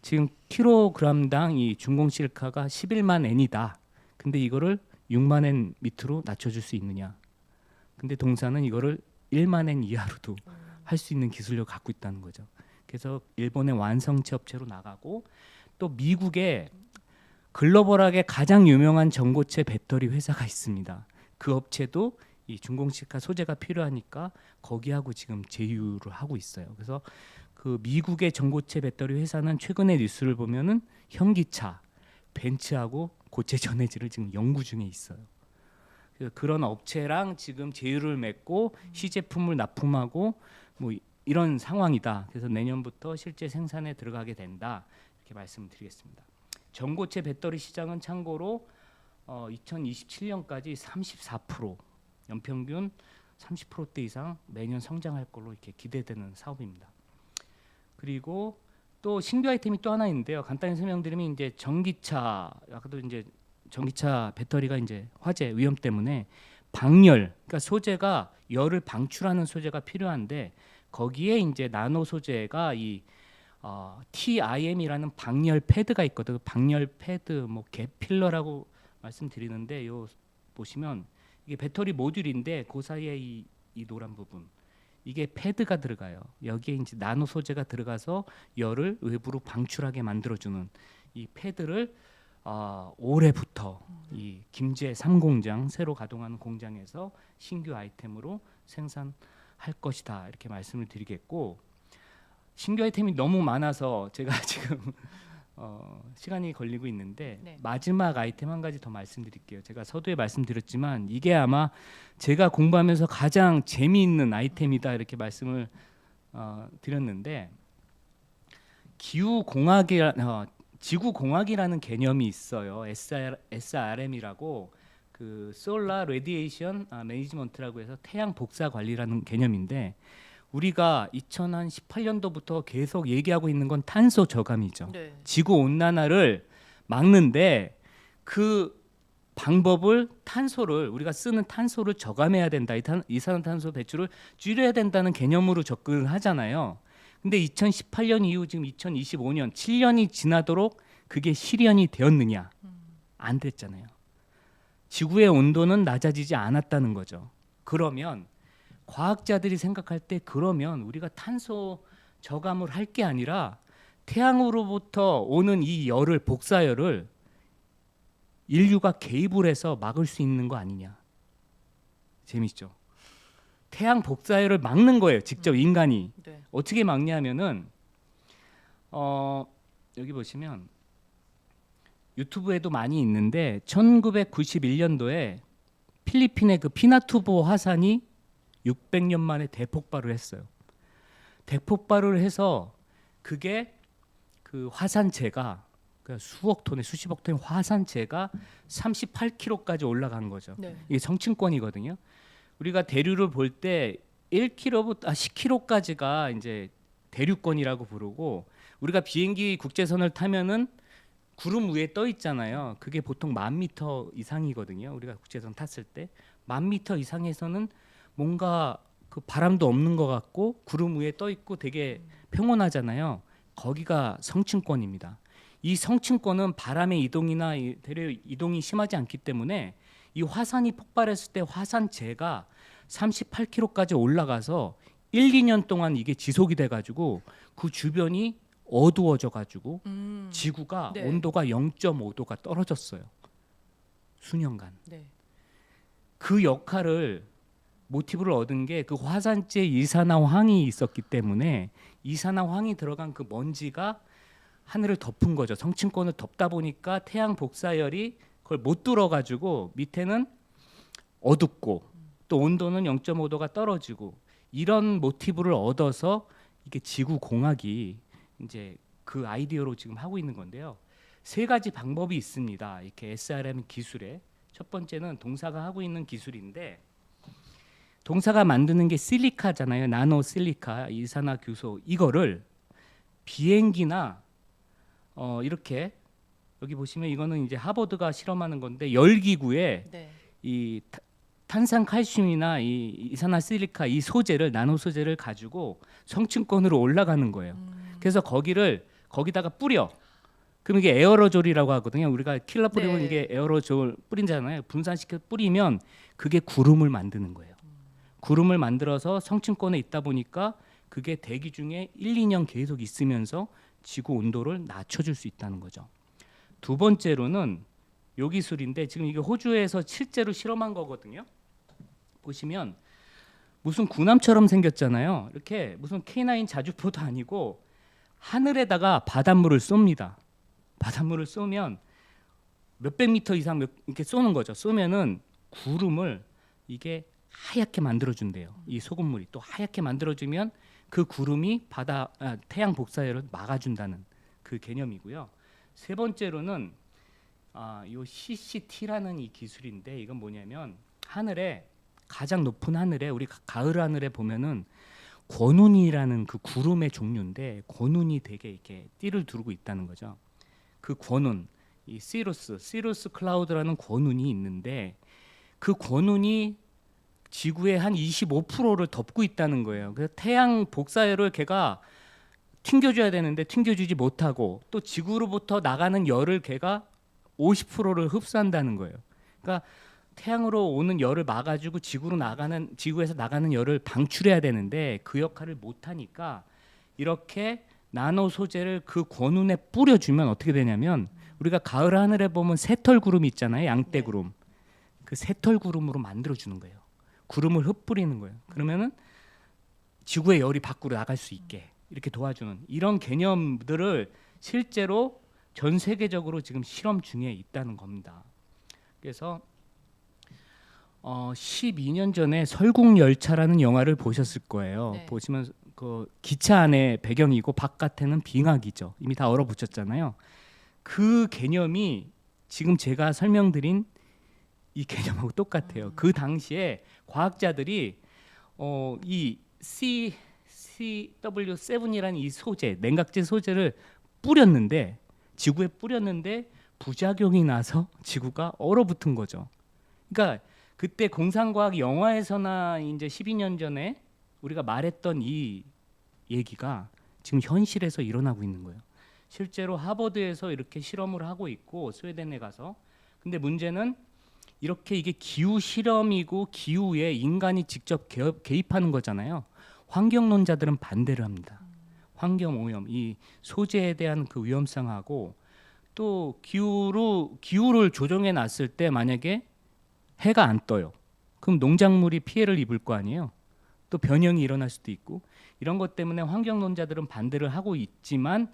지금 킬로그램당 이 중공 실카가 11만 엔이다. 근데 이거를 6만 엔 밑으로 낮춰줄 수 있느냐? 근데 동사는 이거를 1만 엔 이하로도 할 수 있는 기술력을 갖고 있다는 거죠. 그래서 일본의 완성체 업체로 나가고 또 미국에 글로벌하게 가장 유명한 전고체 배터리 회사가 있습니다. 그 업체도 이 중공실카 소재가 필요하니까 거기하고 지금 제휴를 하고 있어요. 그래서 그 미국의 전고체 배터리 회사는 최근에 뉴스를 보면은 현기차, 벤츠하고 고체 전해질을 지금 연구 중에 있어요. 그래서 그런 업체랑 지금 제휴를 맺고 시제품을 납품하고 뭐 이런 상황이다. 그래서 내년부터 실제 생산에 들어가게 된다. 이렇게 말씀드리겠습니다. 전고체 배터리 시장은 참고로 2027년까지 34% 연평균 30%대 이상 매년 성장할 걸로 이렇게 기대되는 사업입니다. 그리고 또 신규 아이템이 또 하나 있는데요. 간단히 설명드리면 이제 전기차 아까도 이제 전기차 배터리가 이제 화재 위험 때문에 방열 그러니까 소재가 열을 방출하는 소재가 필요한데 거기에 이제 나노 소재가 이 TIM이라는 방열 패드가 있거든요. 방열 패드 뭐 갭필러라고 말씀드리는데 요 보시면 이게 배터리 모듈인데 그 사이에 이 노란 부분 이게 패드가 들어가요. 여기에 이제 나노 소재가 들어가서 열을 외부로 방출하게 만들어주는 이 패드를 올해부터 이 김제 3공장 새로 가동하는 공장에서 신규 아이템으로 생산할 것이다 이렇게 말씀을 드리겠고 신규 아이템이 너무 많아서 제가 지금 시간이 걸리고 있는데 네. 마지막 아이템 한 가지 더 말씀드릴게요. 제가 서두에 말씀드렸지만 이게 아마 제가 공부하면서 가장 재미있는 아이템이다 이렇게 말씀을 드렸는데 지구공학이라는 개념이 있어요. SRM이라고 그 솔라 레디에이션 매니지먼트라고 해서 태양 복사 관리라는 개념인데 우리가 2018년도부터 계속 얘기하고 있는 건 탄소 저감이죠. 네. 지구 온난화를 막는데 그 방법을 탄소를 우리가 쓰는 탄소를 저감해야 된다. 이산화탄소 배출을 줄여야 된다는 개념으로 접근을 하잖아요. 근데 2018년 이후 지금 2025년 7년이 지나도록 그게 실현이 되었느냐? 안 됐잖아요. 지구의 온도는 낮아지지 않았다는 거죠. 그러면 과학자들이 생각할 때 그러면 우리가 탄소 저감을 할 게 아니라 태양으로부터 오는 이 열을 복사열을 인류가 개입을 해서 막을 수 있는 거 아니냐. 재밌죠? 태양 복사열을 막는 거예요. 직접 인간이. 네. 어떻게 막냐면은 여기 보시면 유튜브에도 많이 있는데 1991년도에 필리핀의 그 피나투보 화산이 600년 만에 대폭발을 했어요. 대폭발을 해서 그게 그 화산재가 그러니까 수억 톤의 수십억 톤의 화산재가 38km까지 올라간 거죠. 네. 이게 성층권이거든요. 우리가 대류를 볼 때 1km부터 10km까지가 이제 대류권이라고 부르고 우리가 비행기 국제선을 타면은 구름 위에 떠 있잖아요. 그게 보통 10,000m 이상이거든요. 우리가 국제선 탔을 때 10,000m 이상에서는 뭔가 그 바람도 없는 것 같고 구름 위에 떠 있고 되게 평온하잖아요. 거기가 성층권입니다. 이 성층권은 바람의 이동이나 대륙 이동이 심하지 않기 때문에 이 화산이 폭발했을 때 화산재가 38km까지 올라가서 1, 2년 동안 이게 지속이 돼가지고 그 주변이 어두워져가지고 지구가 네. 온도가 0.5도가 떨어졌어요. 수년간. 네. 그 역할을 모티브를 얻은 게 그 화산재 이산화황이 있었기 때문에 이산화황이 들어간 그 먼지가 하늘을 덮은 거죠. 성층권을 덮다 보니까 태양 복사열이 그걸 못 뚫어가지고 밑에는 어둡고 또 온도는 0.5도가 떨어지고 이런 모티브를 얻어서 이게 지구 공학이 이제 그 아이디어로 지금 하고 있는 건데요. 세 가지 방법이 있습니다. 이렇게 SRM 기술에 첫 번째는 동사가 하고 있는 기술인데 동사가 만드는 게 실리카잖아요. 나노 실리카 이산화규소 이거를 비행기나 이렇게 여기 보시면 이거는 이제 하버드가 실험하는 건데 열기구에 네. 이 탄산 칼슘이나 이 이산화실리카 이 소재를 나노 소재를 가지고 성층권으로 올라가는 거예요. 그래서 거기다가 뿌려. 그럼 이게 에어로졸이라고 하거든요. 우리가 킬러 뿌리면 네. 이게 에어로졸 뿌린잖아요. 분산시켜 뿌리면 그게 구름을 만드는 거예요. 구름을 만들어서 성층권에 있다 보니까 그게 대기 중에 1, 2년 계속 있으면서 지구 온도를 낮춰줄 수 있다는 거죠. 두 번째로는 요 기술인데 지금 이게 호주에서 실제로 실험한 거거든요. 보시면 무슨 군함처럼 생겼잖아요. 이렇게 무슨 K9 자주포도 아니고 하늘에다가 바닷물을 쏩니다. 바닷물을 쏘면 몇백 미터 이상 이렇게 쏘는 거죠. 쏘면은 구름을 이게 하얗게 만들어준대요. 이 소금물이 또 하얗게 만들어주면 그 구름이 태양 복사열을 막아준다는 그 개념이고요. 세 번째로는 요 CCT라는 이 기술인데 이건 뭐냐면 하늘에 가장 높은 하늘에 우리 가을 하늘에 보면은 권운이라는 그 구름의 종류인데 권운이 되게 이렇게 띠를 두르고 있다는 거죠. 그 권운, 이 시루스 클라우드라는 권운이 있는데 그 권운이 지구의 한 25%를 덮고 있다는 거예요. 그래서 태양 복사열을 걔가 튕겨줘야 되는데 튕겨주지 못하고 또 지구로부터 나가는 열을 걔가 50%를 흡수한다는 거예요. 그러니까 태양으로 오는 열을 막아주고 지구에서 나가는 열을 방출해야 되는데 그 역할을 못하니까 이렇게 나노 소재를 그 권운에 뿌려주면 어떻게 되냐면 우리가 가을 하늘에 보면 새털 구름 있잖아요. 양떼 구름. 그 새털 구름으로 만들어주는 거예요. 구름을 흩뿌리는 거예요. 그러면은 지구의 열이 밖으로 나갈 수 있게 이렇게 도와주는 이런 개념들을 실제로 전 세계적으로 지금 실험 중에 있다는 겁니다. 그래서 12년 전에 설국열차라는 영화를 보셨을 거예요. 네. 보시면 그 기차 안에 배경이고 바깥에는 빙하기죠. 이미 다 얼어붙였잖아요. 그 개념이 지금 제가 설명드린 이 개념하고 똑같아요. 그 당시에 과학자들이 이 CW7이라는 이 소재, 냉각제 소재를 지구에 뿌렸는데 부작용이 나서 지구가 얼어붙은 거죠. 그러니까 그때 공상과학 영화에서나 이제 12년 전에 우리가 말했던 이 얘기가 지금 현실에서 일어나고 있는 거예요. 실제로 하버드에서 이렇게 실험을 하고 있고 스웨덴에 가서 근데 문제는 이렇게 이게 기후 실험이고 기후에 인간이 직접 개입하는 거잖아요. 환경론자들은 반대를 합니다. 환경 오염, 이 소재에 대한 그 위험성하고 또 기후를 조정해 놨을 때 만약에 해가 안 떠요. 그럼 농작물이 피해를 입을 거 아니에요. 또 변형이 일어날 수도 있고 이런 것 때문에 환경론자들은 반대를 하고 있지만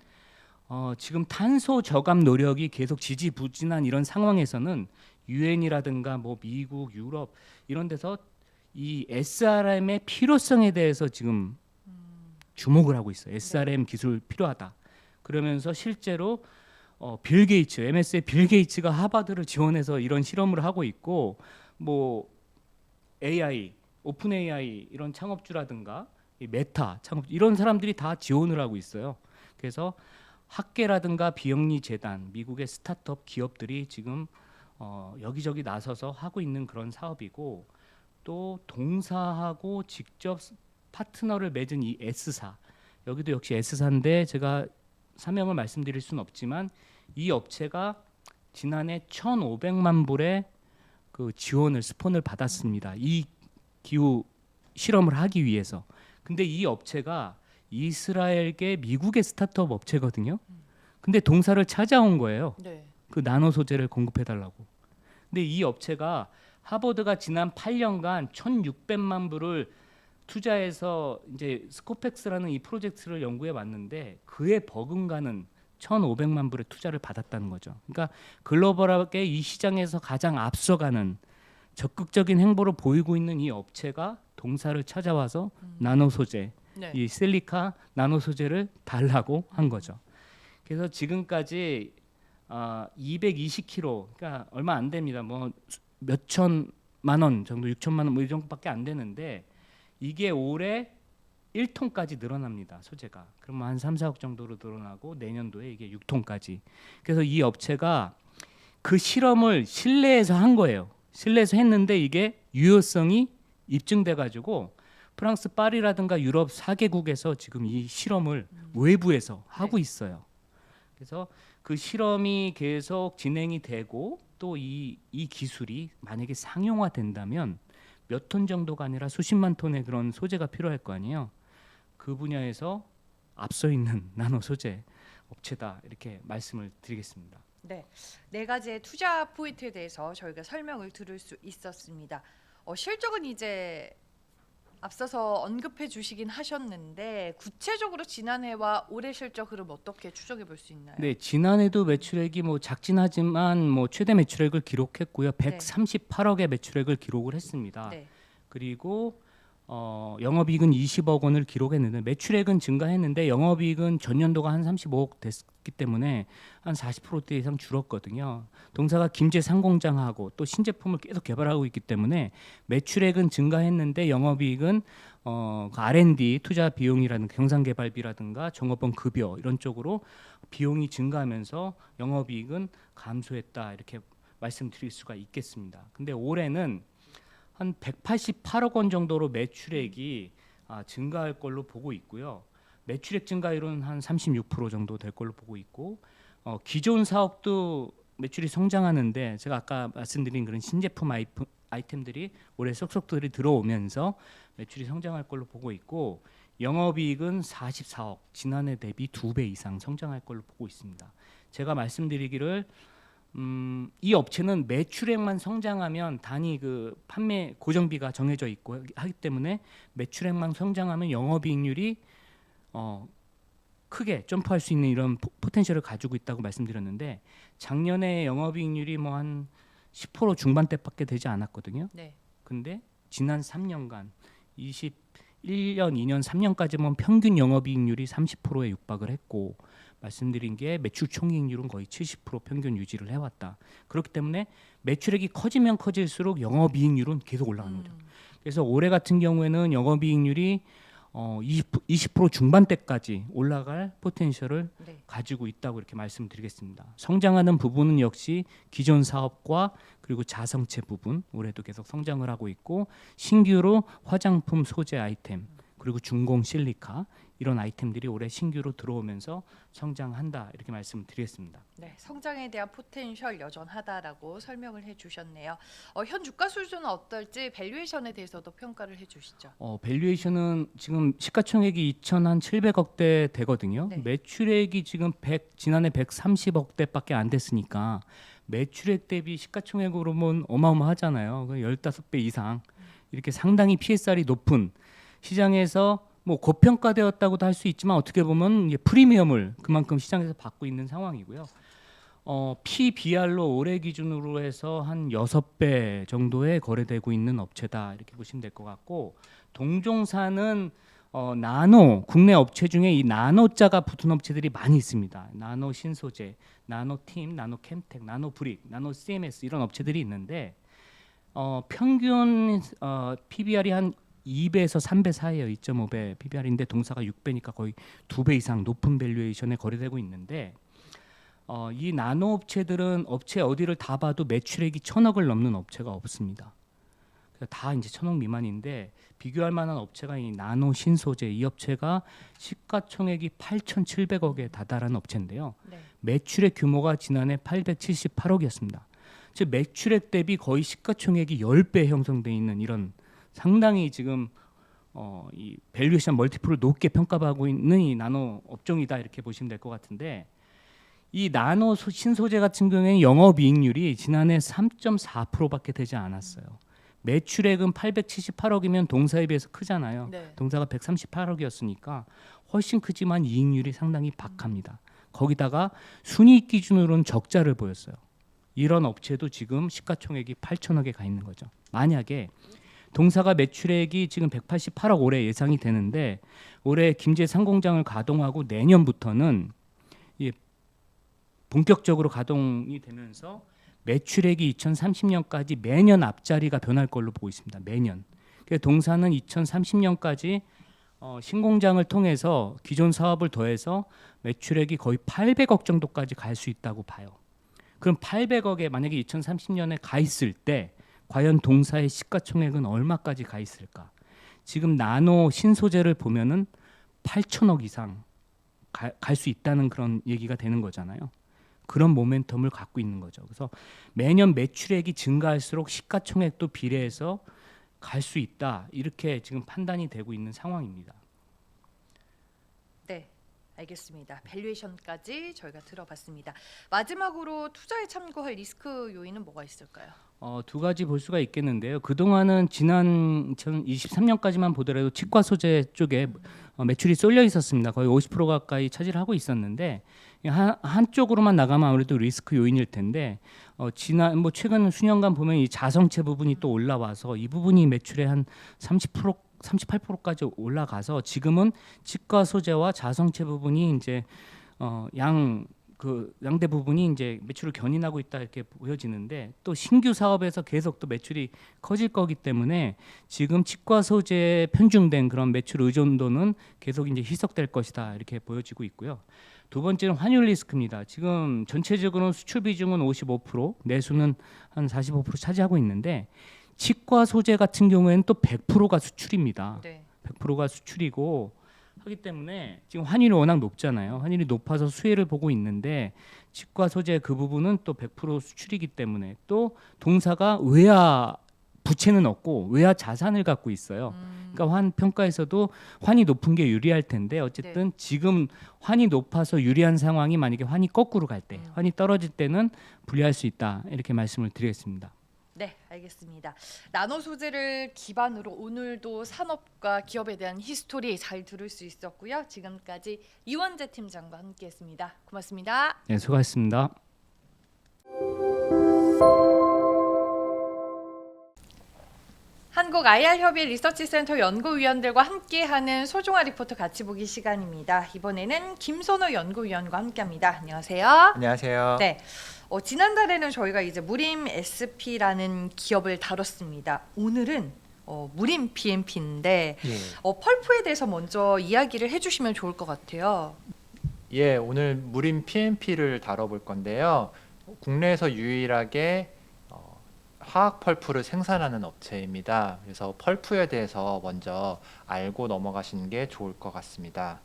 지금 탄소 저감 노력이 계속 지지부진한 이런 상황에서는 유엔이라든가 뭐 미국, 유럽 이런 데서 이 SRM의 필요성에 대해서 지금 주목을 하고 있어요. SRM 기술 필요하다. 그러면서 실제로 빌 게이츠, MS의 빌 게이츠가 하버드를 지원해서 이런 실험을 하고 있고 뭐 AI, 오픈 AI 이런 창업주라든가 이 메타 창업 이런 사람들이 다 지원을 하고 있어요. 그래서 학계라든가 비영리 재단, 미국의 스타트업 기업들이 지금 여기저기 나서서 하고 있는 그런 사업이고, 또 동사하고 직접 파트너를 맺은 이 S사, 여기도 역시 S사인데 제가 사명을 말씀드릴 수는 없지만 이 업체가 지난해 1,500만 불의 그 지원을 스폰을 받았습니다. 이 기후 실험을 하기 위해서. 근데 이 업체가 이스라엘계 미국의 스타트업 업체거든요. 근데 동사를 찾아온 거예요. 네. 그 나노 소재를 공급해 달라고. 근데 이 업체가 하버드가 지난 8년간 1,600만 불을 투자해서 이제 스코펙스라는 이 프로젝트를 연구해 왔는데 그에 버금가는 1,500만 불의 투자를 받았다는 거죠. 그러니까 글로벌하게 이 시장에서 가장 앞서가는 적극적인 행보를 보이고 있는 이 업체가 동사를 찾아와서 나노 소재, 네. 이 실리카 나노 소재를 달라고 한 거죠. 그래서 지금까지 220kg, 그러니까 얼마 안 됩니다. 뭐 몇천만 원 정도, 6천만 원 뭐 이 정도밖에 안 되는데 이게 올해 1톤까지 늘어납니다. 소재가. 그러면 한 3, 4억 정도로 늘어나고 내년도에 이게 6톤까지. 그래서 이 업체가 그 실험을 실내에서 한 거예요. 실내에서 했는데 이게 유효성이 입증돼 가지고 프랑스 파리라든가 유럽 4개국에서 지금 이 실험을 외부에서 하고 있어요. 그래서 그 실험이 계속 진행이 되고 또 이 기술이 만약에 상용화된다면 몇 톤 정도가 아니라 수십만 톤의 그런 소재가 필요할 거 아니에요. 그 분야에서 앞서 있는 나노 소재 업체다 이렇게 말씀을 드리겠습니다. 네. 네 가지의 투자 포인트에 대해서 저희가 설명을 들을 수 있었습니다. 실적은 이제 앞서서 언급해 주시긴 하셨는데 구체적으로 지난해와 올해 실적 흐름 어떻게 추정해 볼 수 있나요? 네, 지난해도 매출액이 뭐 작진 하지만 뭐 최대 매출액을 기록했고요. 네. 138억의 매출액을 기록을 했습니다. 네. 그리고 영업이익은 20억 원을 기록했는데 매출액은 증가했는데 영업이익은 전년도가 한 35억 됐기 때문에 한 40%대 이상 줄었거든요. 동사가 김제 상공장하고 또 신제품을 계속 개발하고 있기 때문에 매출액은 증가했는데 영업이익은 그 R&D 투자 비용이라든가 경상 개발비라든가 종업원 급여 이런 쪽으로 비용이 증가하면서 영업이익은 감소했다 이렇게 말씀드릴 수가 있겠습니다. 근데 올해는 한 188억 원 정도로 매출액이 증가할 걸로 보고 있고요. 매출액 증가율은 한 36% 정도 될 걸로 보고 있고 기존 사업도 매출이 성장하는데 제가 아까 말씀드린 그런 신제품 아이템들이 올해 쏙쏙들이 들어오면서 매출이 성장할 걸로 보고 있고 영업이익은 44억, 지난해 대비 2배 이상 성장할 걸로 보고 있습니다. 제가 말씀드리기를 이 업체는 매출액만 성장하면 단위 그 판매 고정비가 정해져 있고 하기 때문에 매출액만 성장하면 영업이익률이 크게 점프할 수 있는 이런 포텐셜을 가지고 있다고 말씀드렸는데 작년에 영업이익률이 뭐 한 10% 중반대밖에 되지 않았거든요. 네. 근데 지난 3년간 21년, 2년, 3년까지 보면 평균 영업이익률이 30%에 육박을 했고 말씀드린 게 매출 총이익률은 거의 70% 평균 유지를 해왔다. 그렇기 때문에 매출액이 커지면 커질수록 영업이익률은 계속 올라가는 거죠. 그래서 올해 같은 경우에는 영업이익률이 20% 중반대까지 올라갈 포텐셜을 네. 가지고 있다고 이렇게 말씀드리겠습니다. 성장하는 부분은 역시 기존 사업과 그리고 자성체 부분 올해도 계속 성장을 하고 있고 신규로 화장품 소재 아이템 그리고 중공 실리카 이런 아이템들이 올해 신규로 들어오면서 성장한다 이렇게 말씀드리겠습니다. 네, 성장에 대한 포텐셜 여전하다라고 설명을 해주셨네요. 현 주가 수준은 어떨지 밸류에이션에 대해서도 평가를 해주시죠. 밸류에이션은 지금 시가총액이 2,700억대 되거든요. 네. 매출액이 지금 지난해 130억대밖에 안 됐으니까 매출액 대비 시가총액으로 보면 어마어마하잖아요. 15배 이상 이렇게 상당히 PSR이 높은 시장에서 뭐 고평가되었다고도 할 수 있지만 어떻게 보면 이제 프리미엄을 그만큼 시장에서 받고 있는 상황이고요. PBR로 올해 기준으로 해서 한 6배 정도에 거래되고 있는 업체다 이렇게 보시면 될 것 같고 동종사는 나노 국내 업체 중에 이 나노자가 붙은 업체들이 많이 있습니다. 나노 신소재, 나노팀, 나노캠텍, 나노브릭, 나노CMS 이런 업체들이 있는데 평균 PBR이 한 2배에서 3배 사이에요. 2.5배 PBR인데 동사가 6배니까 거의 2배 이상 높은 밸류에이션에 거래되고 있는데 이 나노 업체들은 업체 어디를 다 봐도 매출액이 1,000억을 넘는 업체가 없습니다. 다 이제 1,000억 미만인데 비교할 만한 업체가 이 나노 신소재 이 업체가 시가총액이 8,700억에 다다른 업체인데요. 네. 매출액 규모가 지난해 878억이었습니다. 즉 매출액 대비 거의 시가총액이 10배 형성돼 있는 이런 상당히 지금 이 밸류에이션 멀티플을 높게 평가받고 있는 이 나노 업종이다 이렇게 보시면 될 것 같은데 이 나노 신소재 같은 경우에는 영업이익률이 지난해 3.4%밖에 되지 않았어요. 매출액은 878억이면 동사에 비해서 크잖아요. 네. 동사가 138억이었으니까 훨씬 크지만 이익률이 상당히 박합니다. 거기다가 순이익 기준으로는 적자를 보였어요. 이런 업체도 지금 시가총액이 8천억에 가 있는 거죠. 만약에 동사가 매출액이 지금 188억 올해 예상이 되는데 올해 김제 상공장을 가동하고 내년부터는 본격적으로 가동이 되면서 매출액이 2030년까지 매년 앞자리가 변할 걸로 보고 있습니다. 매년. 그래서 동사는 2030년까지 신공장을 통해서 기존 사업을 더해서 매출액이 거의 800억 정도까지 갈 수 있다고 봐요. 그럼 800억에 만약에 2030년에 가 있을 때 과연 동사의 시가총액은 얼마까지 가 있을까? 지금 나노 신소재를 보면은 8천억 이상 갈 수 있다는 그런 얘기가 되는 거잖아요. 그런 모멘텀을 갖고 있는 거죠. 그래서 매년 매출액이 증가할수록 시가총액도 비례해서 갈 수 있다. 이렇게 지금 판단이 되고 있는 상황입니다. 네, 알겠습니다. 밸류에이션까지 저희가 들어봤습니다. 마지막으로 투자에 참고할 리스크 요인은 뭐가 있을까요? 두 가지 볼 수가 있겠는데요. 그동안은 지난 2023년까지만 보더라도 치과 소재 쪽에 매출이 쏠려 있었습니다. 거의 50% 가까이 차지를 하고 있었는데 한쪽으로만 나가면 아무래도 리스크 요인일 텐데 최근 수년간 보면 이 자성체 부분이 또 올라와서 이 부분이 매출의 한 30%, 38%까지 올라가서 지금은 치과 소재와 자성체 부분이 이제 양대 부분이 이제 매출을 견인하고 있다 이렇게 보여지는데 또 신규 사업에서 계속 또 매출이 커질 거기 때문에 지금 치과 소재에 편중된 그런 매출 의존도는 계속 이제 희석될 것이다 이렇게 보여지고 있고요. 두 번째는 환율 리스크입니다. 지금 전체적으로는 수출 비중은 55%, 내수는 한 45% 차지하고 있는데 치과 소재 같은 경우에는 또 100%가 수출입니다. 네. 100%가 수출이고 하기 때문에 지금 환율이 워낙 높잖아요. 환율이 높아서 수혜를 보고 있는데 치과 소재 그 부분은 또 100% 수출이기 때문에 또 동사가 외화 부채는 없고 외화 자산을 갖고 있어요. 그러니까 환 평가에서도 환이 높은 게 유리할 텐데 어쨌든 네. 지금 환이 높아서 유리한 상황이 만약에 환이 거꾸로 갈 때, 환이 떨어질 때는 불리할 수 있다 이렇게 말씀을 드리겠습니다. 네, 알겠습니다. 나노 소재를 기반으로 오늘도 산업과 기업에 대한 히스토리 잘 들을 수 있었고요. 지금까지 이원재 팀장과 함께했습니다. 고맙습니다. 네, 수고하셨습니다. 한국 IR협의 리서치센터 연구위원들과 함께하는 소중한 리포트 같이 보기 시간입니다. 이번에는 김선호 연구위원과 함께합니다. 안녕하세요. 안녕하세요. 네, 지난달에는 저희가 이제 무림 SP라는 기업을 다뤘습니다. 오늘은 무림 BMP인데 예. 펄프에 대해서 먼저 이야기를 해주시면 좋을 것 같아요. 예, 오늘 무림 PMP를 다뤄볼 건데요. 국내에서 유일하게 화학 펄프를 생산하는 업체입니다. 그래서 펄프에 대해서 먼저 알고 넘어가시는 게 좋을 것 같습니다.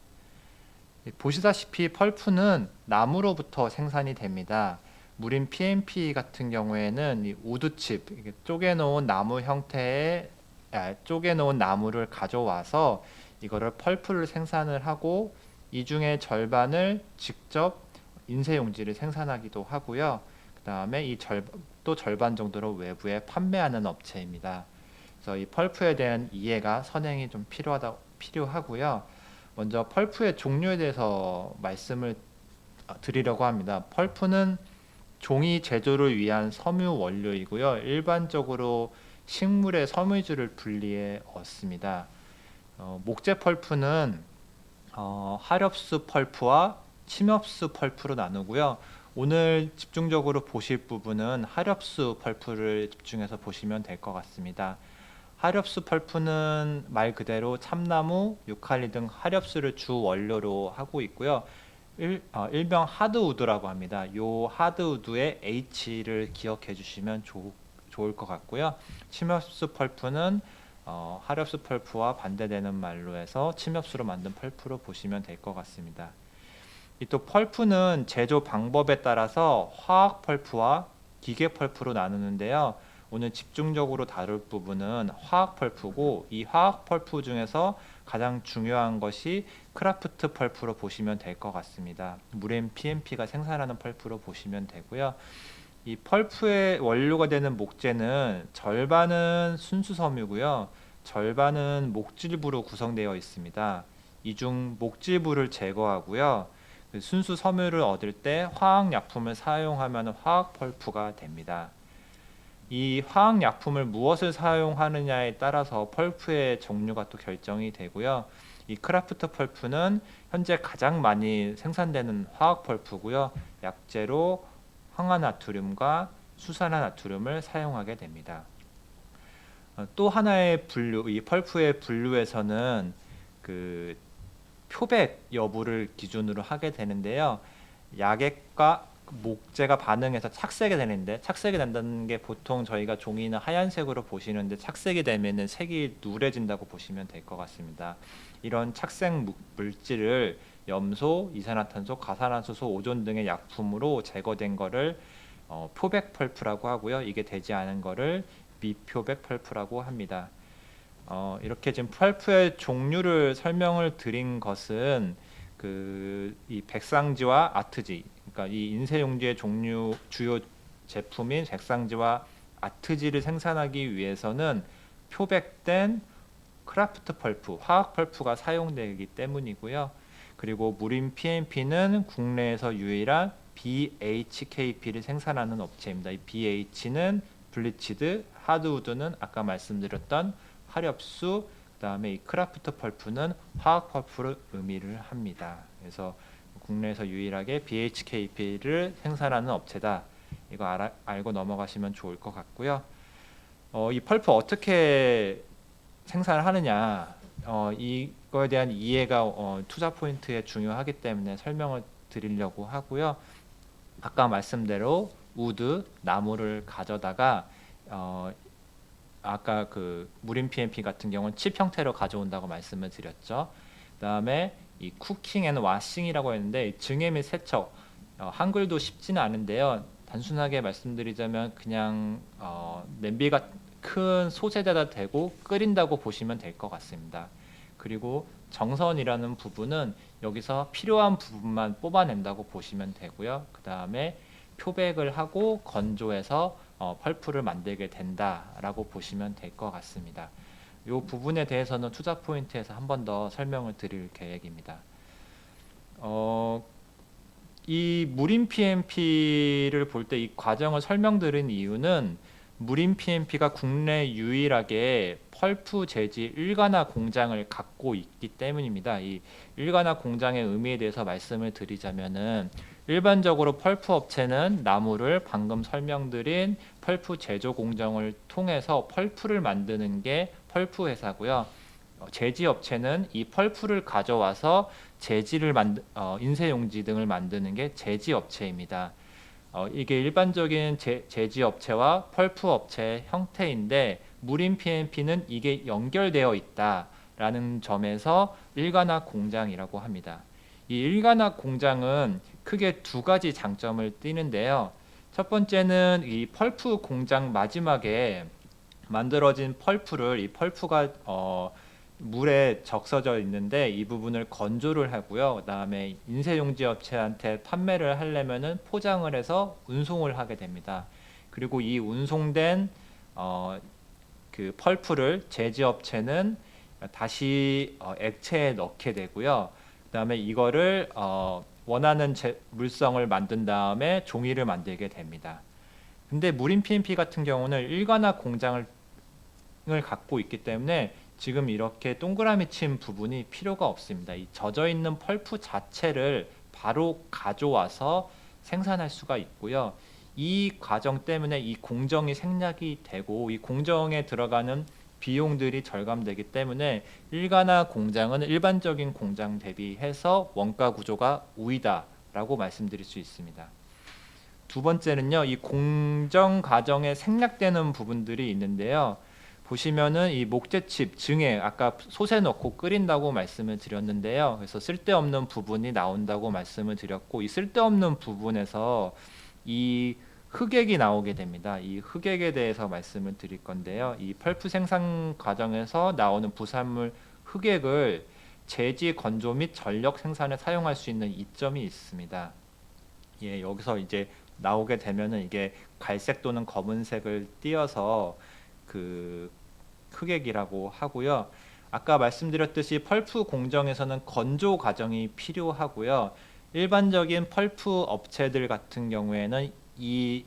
보시다시피 펄프는 나무로부터 생산이 됩니다. 무림 PMP 같은 경우에는 이 우드칩, 쪼개놓은 나무 형태의 쪼개놓은 나무를 가져와서 이거를 펄프를 생산을 하고 이 중에 절반을 직접 인쇄용지를 생산하기도 하고요. 그 다음에 또 절반 정도로 외부에 판매하는 업체입니다. 그래서 이 펄프에 대한 이해가 선행이 좀 필요하고요. 먼저 펄프의 종류에 대해서 말씀을 드리려고 합니다. 펄프는 종이 제조를 위한 섬유 원료이고요. 일반적으로 식물의 섬유질을 분리해 얻습니다. 목재 펄프는 하렵수 펄프와 침엽수 펄프로 나누고요. 오늘 집중적으로 보실 부분은 하렵수 펄프를 집중해서 보시면 될 것 같습니다. 하렵수 펄프는 말 그대로 참나무, 유칼리 등 하렵수를 주 원료로 하고 있고요. 일명 하드우드라고 합니다. 요 하드우드의 H를 기억해 주시면 좋을 것 같고요. 침엽수 펄프는 하렵수 펄프와 반대되는 말로 해서 침엽수로 만든 펄프로 보시면 될 것 같습니다. 이 또 펄프는 제조 방법에 따라서 화학 펄프와 기계 펄프로 나누는데요. 오늘 집중적으로 다룰 부분은 화학 펄프고, 이 화학 펄프 중에서 가장 중요한 것이 크라프트 펄프로 보시면 될 것 같습니다. 무림 PMP가 생산하는 펄프로 보시면 되고요. 이 펄프의 원료가 되는 목재는 절반은 순수 섬유고요, 절반은 목질부로 구성되어 있습니다. 이 중 목질부를 제거하고요, 그 순수 섬유를 얻을 때 화학약품을 사용하면 화학 펄프가 됩니다. 이 화학약품을 무엇을 사용하느냐에 따라서 펄프의 종류가 또 결정이 되고요. 이 크라프트 펄프는 현재 가장 많이 생산되는 화학 펄프고요. 약재로 황화나트륨과 수산화나트륨을 사용하게 됩니다. 또 하나의 분류, 이 펄프의 분류에서는 그 표백 여부를 기준으로 하게 되는데요. 약액과 목재가 반응해서 착색이 되는데, 착색이 된다는 게 보통 저희가 종이는 하얀색으로 보시는데 착색이 되면은 색이 누래진다고 보시면 될 것 같습니다. 이런 착색 물질을 염소, 이산화탄소, 가산화수소, 오존 등의 약품으로 제거된 거를 표백 펄프라고 하고요. 이게 되지 않은 거를 미표백 펄프라고 합니다. 이렇게 지금 펄프의 종류를 설명을 드린 것은 이 백상지와 아트지, 그러니까 이 인쇄용지의 종류 주요 제품인 백상지와 아트지를 생산하기 위해서는 표백된 크라프트 펄프, 화학 펄프가 사용되기 때문이고요. 그리고 무림 PMP는 국내에서 유일한 BHKP를 생산하는 업체입니다. 이 BH는 블리치드, 하드우드는 아까 말씀드렸던 하렵수, 그다음에 이 크라프트 펄프는 화학 펄프를 의미를 합니다. 그래서 국내에서 유일하게 BHKP를 생산하는 업체다. 이거 알고 넘어가시면 좋을 것 같고요. 이 펄프 어떻게 생산을 하느냐, 이거에 대한 이해가 투자 포인트에 중요하기 때문에 설명을 드리려고 하고요. 아까 말씀대로 우드, 나무를 가져다가 아까 그 무림 PMP 같은 경우는 칩 형태로 가져온다고 말씀을 드렸죠. 그다음에 이 쿠킹 앤 와싱이라고 했는데, 증해 및 세척, 한글도 쉽지는 않은데요. 단순하게 말씀드리자면 그냥 냄비가 큰 솥에다 대고 끓인다고 보시면 될 것 같습니다. 그리고 정선이라는 부분은 여기서 필요한 부분만 뽑아낸다고 보시면 되고요. 그 다음에 표백을 하고 건조해서 펄프를 만들게 된다라고 보시면 될 것 같습니다. 이 부분에 대해서는 투자 포인트에서 한 번 더 설명을 드릴 계획입니다. 이 무림 PMP를 볼 때 이 과정을 설명드린 이유는 무림 PMP가 국내 유일하게 펄프 제지 일관화 공장을 갖고 있기 때문입니다. 이 일관화 공장의 의미에 대해서 말씀을 드리자면은, 일반적으로 펄프 업체는 나무를 방금 설명드린 펄프 제조 공정을 통해서 펄프를 만드는 게 펄프 회사고요. 제지 업체는 이 펄프를 가져와서 제지를 인쇄용지 등을 만드는 게 제지 업체입니다. 이게 일반적인 제지 업체와 펄프 업체의 형태인데, 무림 PMP는 이게 연결되어 있다라는 점에서 일관화 공장이라고 합니다. 이 일관화 공장은 크게 두 가지 장점을 띠는데요. 첫 번째는 이 펄프 공장 마지막에 만들어진 펄프를, 이 펄프가 물에 적셔져 있는데 이 부분을 건조를 하고요. 그다음에 인쇄용지 업체한테 판매를 하려면은 포장을 해서 운송을 하게 됩니다. 그리고 이 운송된 그 펄프를 제지 업체는 다시 액체에 넣게 되고요. 그다음에 이거를 원하는 물성을 만든 다음에 종이를 만들게 됩니다. 근데 무림 PMP 같은 경우는 일관화 공장을 갖고 있기 때문에 지금 이렇게 동그라미 친 부분이 필요가 없습니다. 이 젖어 있는 펄프 자체를 바로 가져와서 생산할 수가 있고요. 이 과정 때문에 이 공정이 생략이 되고, 이 공정에 들어가는 비용들이 절감되기 때문에 일가나 공장은 일반적인 공장 대비해서 원가 구조가 우위다라고 말씀드릴 수 있습니다. 두 번째는요, 이 공정 과정에 생략되는 부분들이 있는데요. 보시면은 이 목재칩, 증액, 아까 솥에 넣고 끓인다고 말씀을 드렸는데요. 그래서 쓸데없는 부분이 나온다고 말씀을 드렸고, 이 쓸데없는 부분에서 이 흑액이 나오게 됩니다. 이 흑액에 대해서 말씀을 드릴 건데요. 이 펄프 생산 과정에서 나오는 부산물 흑액을 제지 건조 및 전력 생산에 사용할 수 있는 이점이 있습니다. 예, 여기서 이제 나오게 되면은 이게 갈색 또는 검은색을 띄어서 그 흑액이라고 하고요. 아까 말씀드렸듯이 펄프 공정에서는 건조 과정이 필요하고요. 일반적인 펄프 업체들 같은 경우에는 이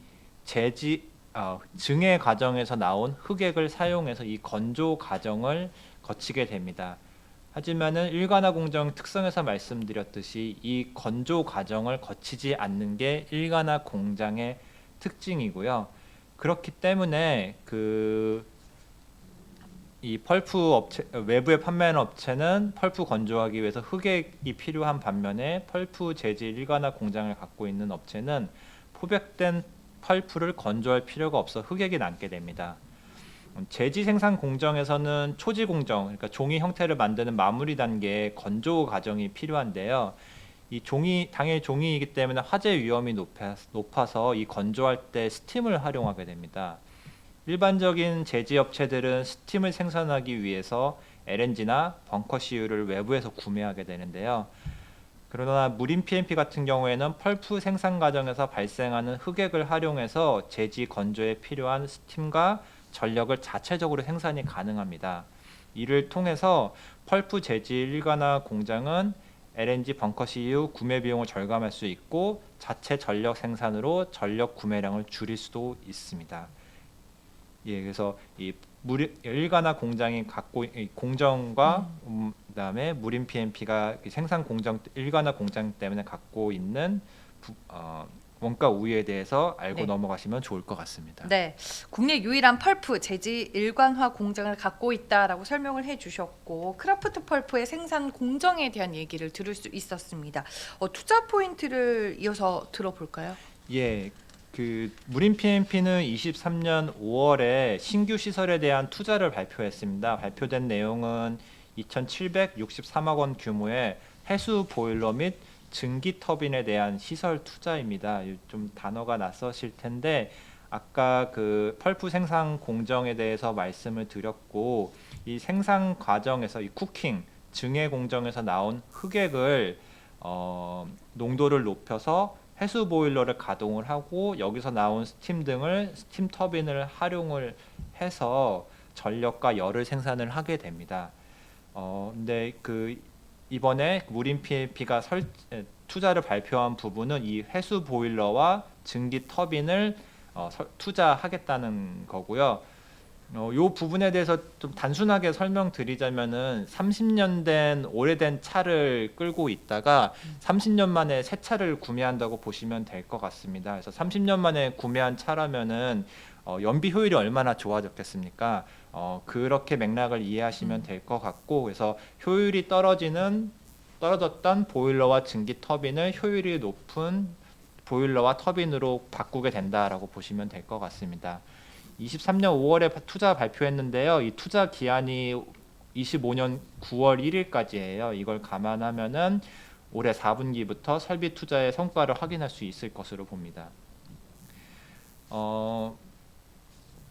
증해 과정에서 나온 흑액을 사용해서 이 건조 과정을 거치게 됩니다. 하지만은 일관화 공정 특성에서 말씀드렸듯이 이 건조 과정을 거치지 않는 게 일관화 공장의 특징이고요. 그렇기 때문에 이 펄프 업체 외부에 판매하는 업체는 펄프 건조하기 위해서 흑액이 필요한 반면에 펄프 재질 일관화 공장을 갖고 있는 업체는 포백된 펄프를 건조할 필요가 없어 흑액이 남게 됩니다. 제지 생산 공정에서는 초지 공정, 그러니까 종이 형태를 만드는 마무리 단계에 건조 과정이 필요한데요. 이 당연히 종이이기 때문에 화재 위험이 높아서 이 건조할 때 스팀을 활용하게 됩니다. 일반적인 제지 업체들은 스팀을 생산하기 위해서 LNG나 벙커CU를 외부에서 구매하게 되는데요. 그러나 무림 PMP 같은 경우에는 펄프 생산 과정에서 발생하는 흑액을 활용해서 제지 건조에 필요한 스팀과 전력을 자체적으로 생산이 가능합니다. 이를 통해서 펄프 재질 일관화 공장은 LNG 벙커CU 구매 비용을 절감할 수 있고 자체 전력 생산으로 전력 구매량을 줄일 수도 있습니다. 예, 그래서 이 일관화 공장이 공정과 그다음에 무림 PMP가 생산 공정 일관화 공장 때문에 갖고 있는 원가 우위에 대해서 알고 네. 넘어가시면 좋을 것 같습니다. 네, 국내 유일한 펄프 재질 일관화 공장을 갖고 있다라고 설명을 해주셨고 크라프트 펄프의 생산 공정에 대한 얘기를 들을 수 있었습니다. 투자 포인트를 이어서 들어볼까요? 예, 무림 PMP는 23년 5월에 신규 시설에 대한 투자를 발표했습니다. 발표된 내용은 2,763억 원 규모의 해수 보일러 및 증기 터빈에 대한 시설 투자입니다. 좀 단어가 낯서실 텐데 아까 펄프 생산 공정에 대해서 말씀을 드렸고 이 생산 과정에서 이 쿠킹 증해 공정에서 나온 흑액을 농도를 높여서 해수 보일러를 가동을 하고 여기서 나온 스팀 등을 스팀 터빈을 활용을 해서 전력과 열을 생산을 하게 됩니다. 근데 이번에 무림 PMP가 투자를 발표한 부분은 이 해수 보일러와 증기 터빈을 투자하겠다는 거고요. 이 부분에 대해서 좀 단순하게 설명드리자면은 30년 된 오래된 차를 끌고 있다가 30년 만에 새 차를 구매한다고 보시면 될 것 같습니다. 그래서 30년 만에 구매한 차라면은 연비 효율이 얼마나 좋아졌겠습니까? 그렇게 맥락을 이해하시면 될 것 같고 그래서 효율이 떨어졌던 보일러와 증기 터빈을 효율이 높은 보일러와 터빈으로 바꾸게 된다라고 보시면 될 것 같습니다. 23년 5월에 투자 발표했는데요. 이 투자 기한이 25년 9월 1일까지예요. 이걸 감안하면은 올해 4분기부터 설비 투자의 성과를 확인할 수 있을 것으로 봅니다.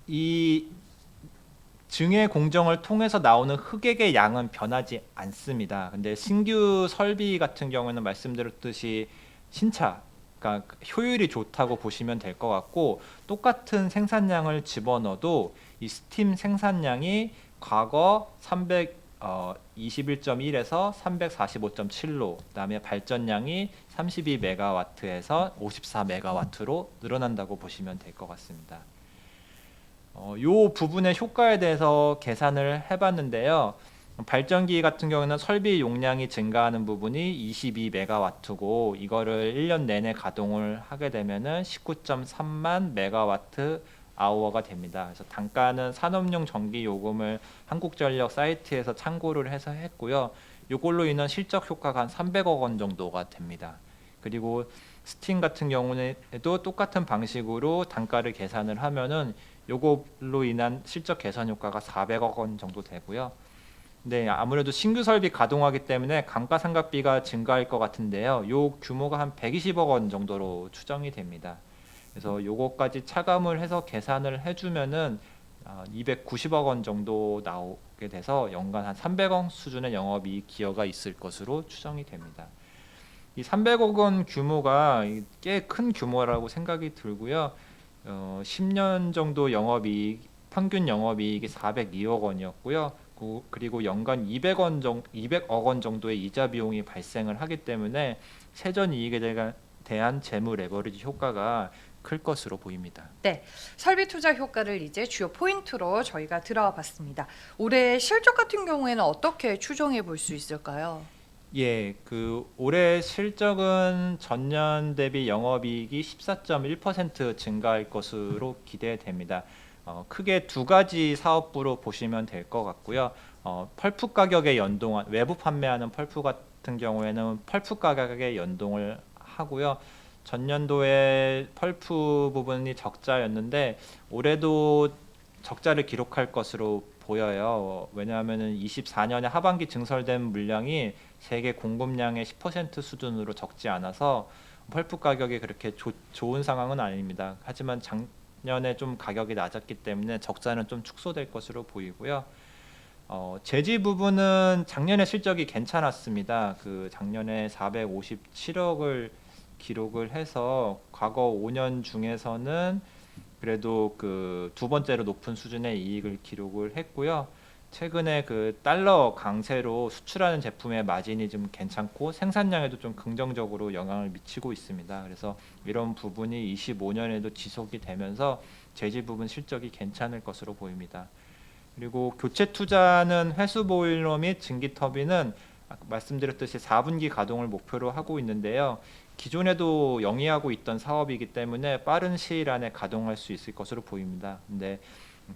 이 증해 공정을 통해서 나오는 흑액의 양은 변하지 않습니다. 근데 신규 설비 같은 경우는 말씀드렸듯이 신차, 그러니까 효율이 좋다고 보시면 될 것 같고 똑같은 생산량을 집어넣어도 이 스팀 생산량이 과거 321.1에서 345.7로 그다음에 발전량이 32메가와트에서 54메가와트로 늘어난다고 보시면 될 것 같습니다. 이 부분의 효과에 대해서 계산을 해봤는데요. 발전기 같은 경우는 설비 용량이 증가하는 부분이 22메가와트고 이거를 1년 내내 가동을 하게 되면은 19.3만 메가와트 아워가 됩니다. 그래서 단가는 산업용 전기 요금을 한국전력 사이트에서 참고를 해서 했고요. 이걸로 인한 실적 효과가 한 300억 원 정도가 됩니다. 그리고 스팀 같은 경우에도 똑같은 방식으로 단가를 계산을 하면은 요걸로 인한 실적 개선 효과가 400억 원 정도 되고요. 네, 아무래도 신규 설비 가동하기 때문에 감가상각비가 증가할 것 같은데요. 요 규모가 한 120억 원 정도로 추정이 됩니다. 그래서 요거까지 차감을 해서 계산을 해주면은 290억 원 정도 나오게 돼서 연간 한 300억 수준의 영업이익 기여가 있을 것으로 추정이 됩니다. 이 300억 원 규모가 꽤 큰 규모라고 생각이 들고요. 10년 정도 평균 영업이익이 402억 원이었고요. 그리고 연간 200억 원 정도의 이자 비용이 발생을 하기 때문에 세전 이익에 대한 재무 레버리지 효과가 클 것으로 보입니다. 네, 설비 투자 효과를 이제 주요 포인트로 저희가 들어와 봤습니다. 올해 실적 같은 경우에는 어떻게 추정해 볼 수 있을까요? 예, 올해 실적은 전년 대비 영업이익이 14.1% 증가할 것으로 기대됩니다. 크게 두 가지 사업부로 보시면 될 것 같고요. 펄프 가격에 연동한 외부 판매하는 펄프 같은 경우에는 펄프 가격에 연동을 하고요. 전년도에 펄프 부분이 적자였는데 올해도 적자를 기록할 것으로 보여요. 왜냐하면 24년에 하반기 증설된 물량이 세계 공급량의 10% 수준으로 적지 않아서 펄프 가격이 그렇게 좋은 상황은 아닙니다. 하지만 작년에 좀 가격이 낮았기 때문에 적자는 좀 축소될 것으로 보이고요. 제지 부분은 작년에 실적이 괜찮았습니다. 작년에 457억을 기록을 해서 과거 5년 중에서는 그래도 두 번째로 높은 수준의 이익을 기록을 했고요. 최근에 달러 강세로 수출하는 제품의 마진이 좀 괜찮고 생산량에도 좀 긍정적으로 영향을 미치고 있습니다. 그래서 이런 부분이 25년에도 지속이 되면서 제지 부분 실적이 괜찮을 것으로 보입니다. 그리고 교체 투자는 회수 보일러 및 증기 터빈은 말씀드렸듯이 4분기 가동을 목표로 하고 있는데요. 기존에도 영위하고 있던 사업이기 때문에 빠른 시일 안에 가동할 수 있을 것으로 보입니다. 근데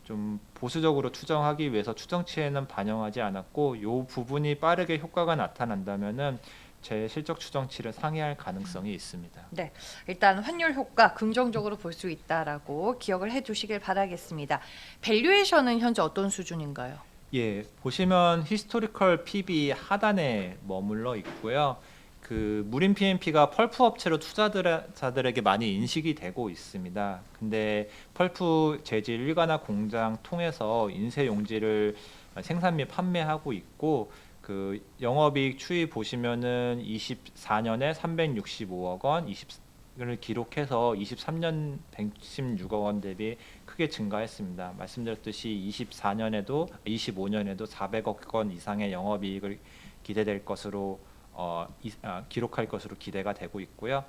좀 보수적으로 추정하기 위해서 추정치에는 반영하지 않았고 이 부분이 빠르게 효과가 나타난다면은 제 실적 추정치를 상회할 가능성이 있습니다. 네, 일단 환율 효과 긍정적으로 볼 수 있다라고 기억을 해두시길 바라겠습니다. 밸류에이션은 현재 어떤 수준인가요? 예, 보시면 히스토리컬 PB 하단에 머물러 있고요. 무림 PMP가 펄프 업체로 투자자들에게 많이 인식이 되고 있습니다. 근데 펄프 재질 일가나 공장 통해서 인쇄 용지를 생산 및 판매하고 있고 영업이익 추이 보시면은 24년에 365억 원, 을 기록해서 23년 116억 원 대비 크게 증가했습니다. 말씀드렸듯이 25년에도 400억 원 이상의 영업이익을 기대될 것으로 기록할 것으로 기대가 되고 있고요.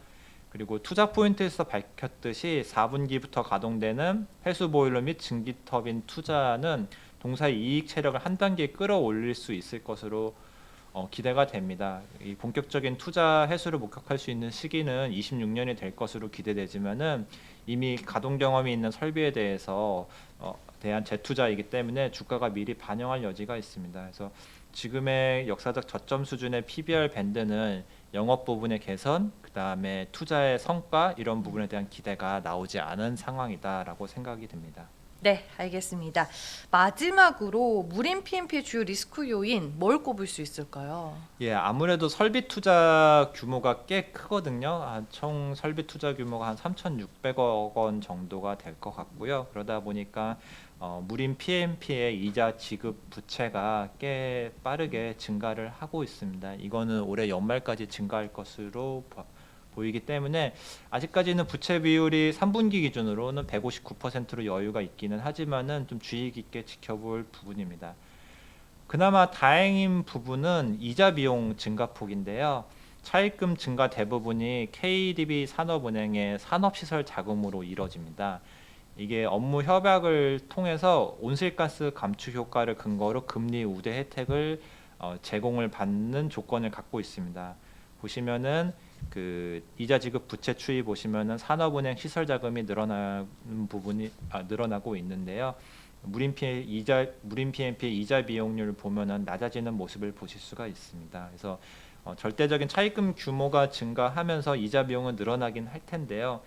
그리고 투자 포인트에서 밝혔듯이 4분기부터 가동되는 회수 보일러 및 증기 터빈 투자는 동사의 이익 체력을 한 단계 끌어올릴 수 있을 것으로 기대가 됩니다. 이 본격적인 투자 회수를 목격할 수 있는 시기는 26년이 될 것으로 기대되지만은 이미 가동 경험이 있는 설비에 대한 재투자이기 때문에 주가가 미리 반영할 여지가 있습니다. 그래서 지금의 역사적 저점 수준의 PBR 밴드는 영업 부분의 개선, 그 다음에 투자의 성과 이런 부분에 대한 기대가 나오지 않은 상황이다라고 생각이 됩니다. 네, 알겠습니다. 마지막으로 무림 PMP의 주요 리스크 요인 뭘 꼽을 수 있을까요? 예, 아무래도 설비 투자 규모가 꽤 크거든요. 총 설비 투자 규모가 한 3,600억 원 정도가 될 것 같고요. 그러다 보니까 무림 PMP의 이자 지급 부채가 꽤 빠르게 증가를 하고 있습니다. 이거는 올해 연말까지 증가할 것으로 보이기 때문에 아직까지는 부채 비율이 3분기 기준으로는 159%로 여유가 있기는 하지만은 좀 주의 깊게 지켜볼 부분입니다. 그나마 다행인 부분은 이자 비용 증가폭인데요. 차입금 증가 대부분이 KDB 산업은행의 산업시설 자금으로 이뤄집니다. 이게 업무 협약을 통해서 온실가스 감축 효과를 근거로 금리 우대 혜택을 제공을 받는 조건을 갖고 있습니다. 보시면은 그 이자 지급 부채 추이 보시면은 산업은행 시설 자금이 늘어나는 부분이 늘어나고 있는데요. 무림 PNP의 이자 비용률 보면은 낮아지는 모습을 보실 수가 있습니다. 그래서 절대적인 차입금 규모가 증가하면서 이자 비용은 늘어나긴 할 텐데요.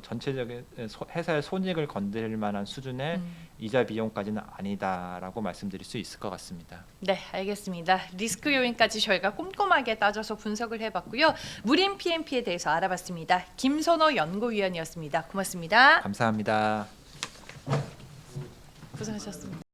전체적인 회사의 손익을 건드릴 만한 수준의 이자 비용까지는 아니다라고 말씀드릴 수 있을 것 같습니다. 네, 알겠습니다. 리스크 요인까지 저희가 꼼꼼하게 따져서 분석을 해봤고요. 무림 PNP에 대해서 알아봤습니다. 김선호 연구위원이었습니다. 고맙습니다. 감사합니다. 고생하셨습니다.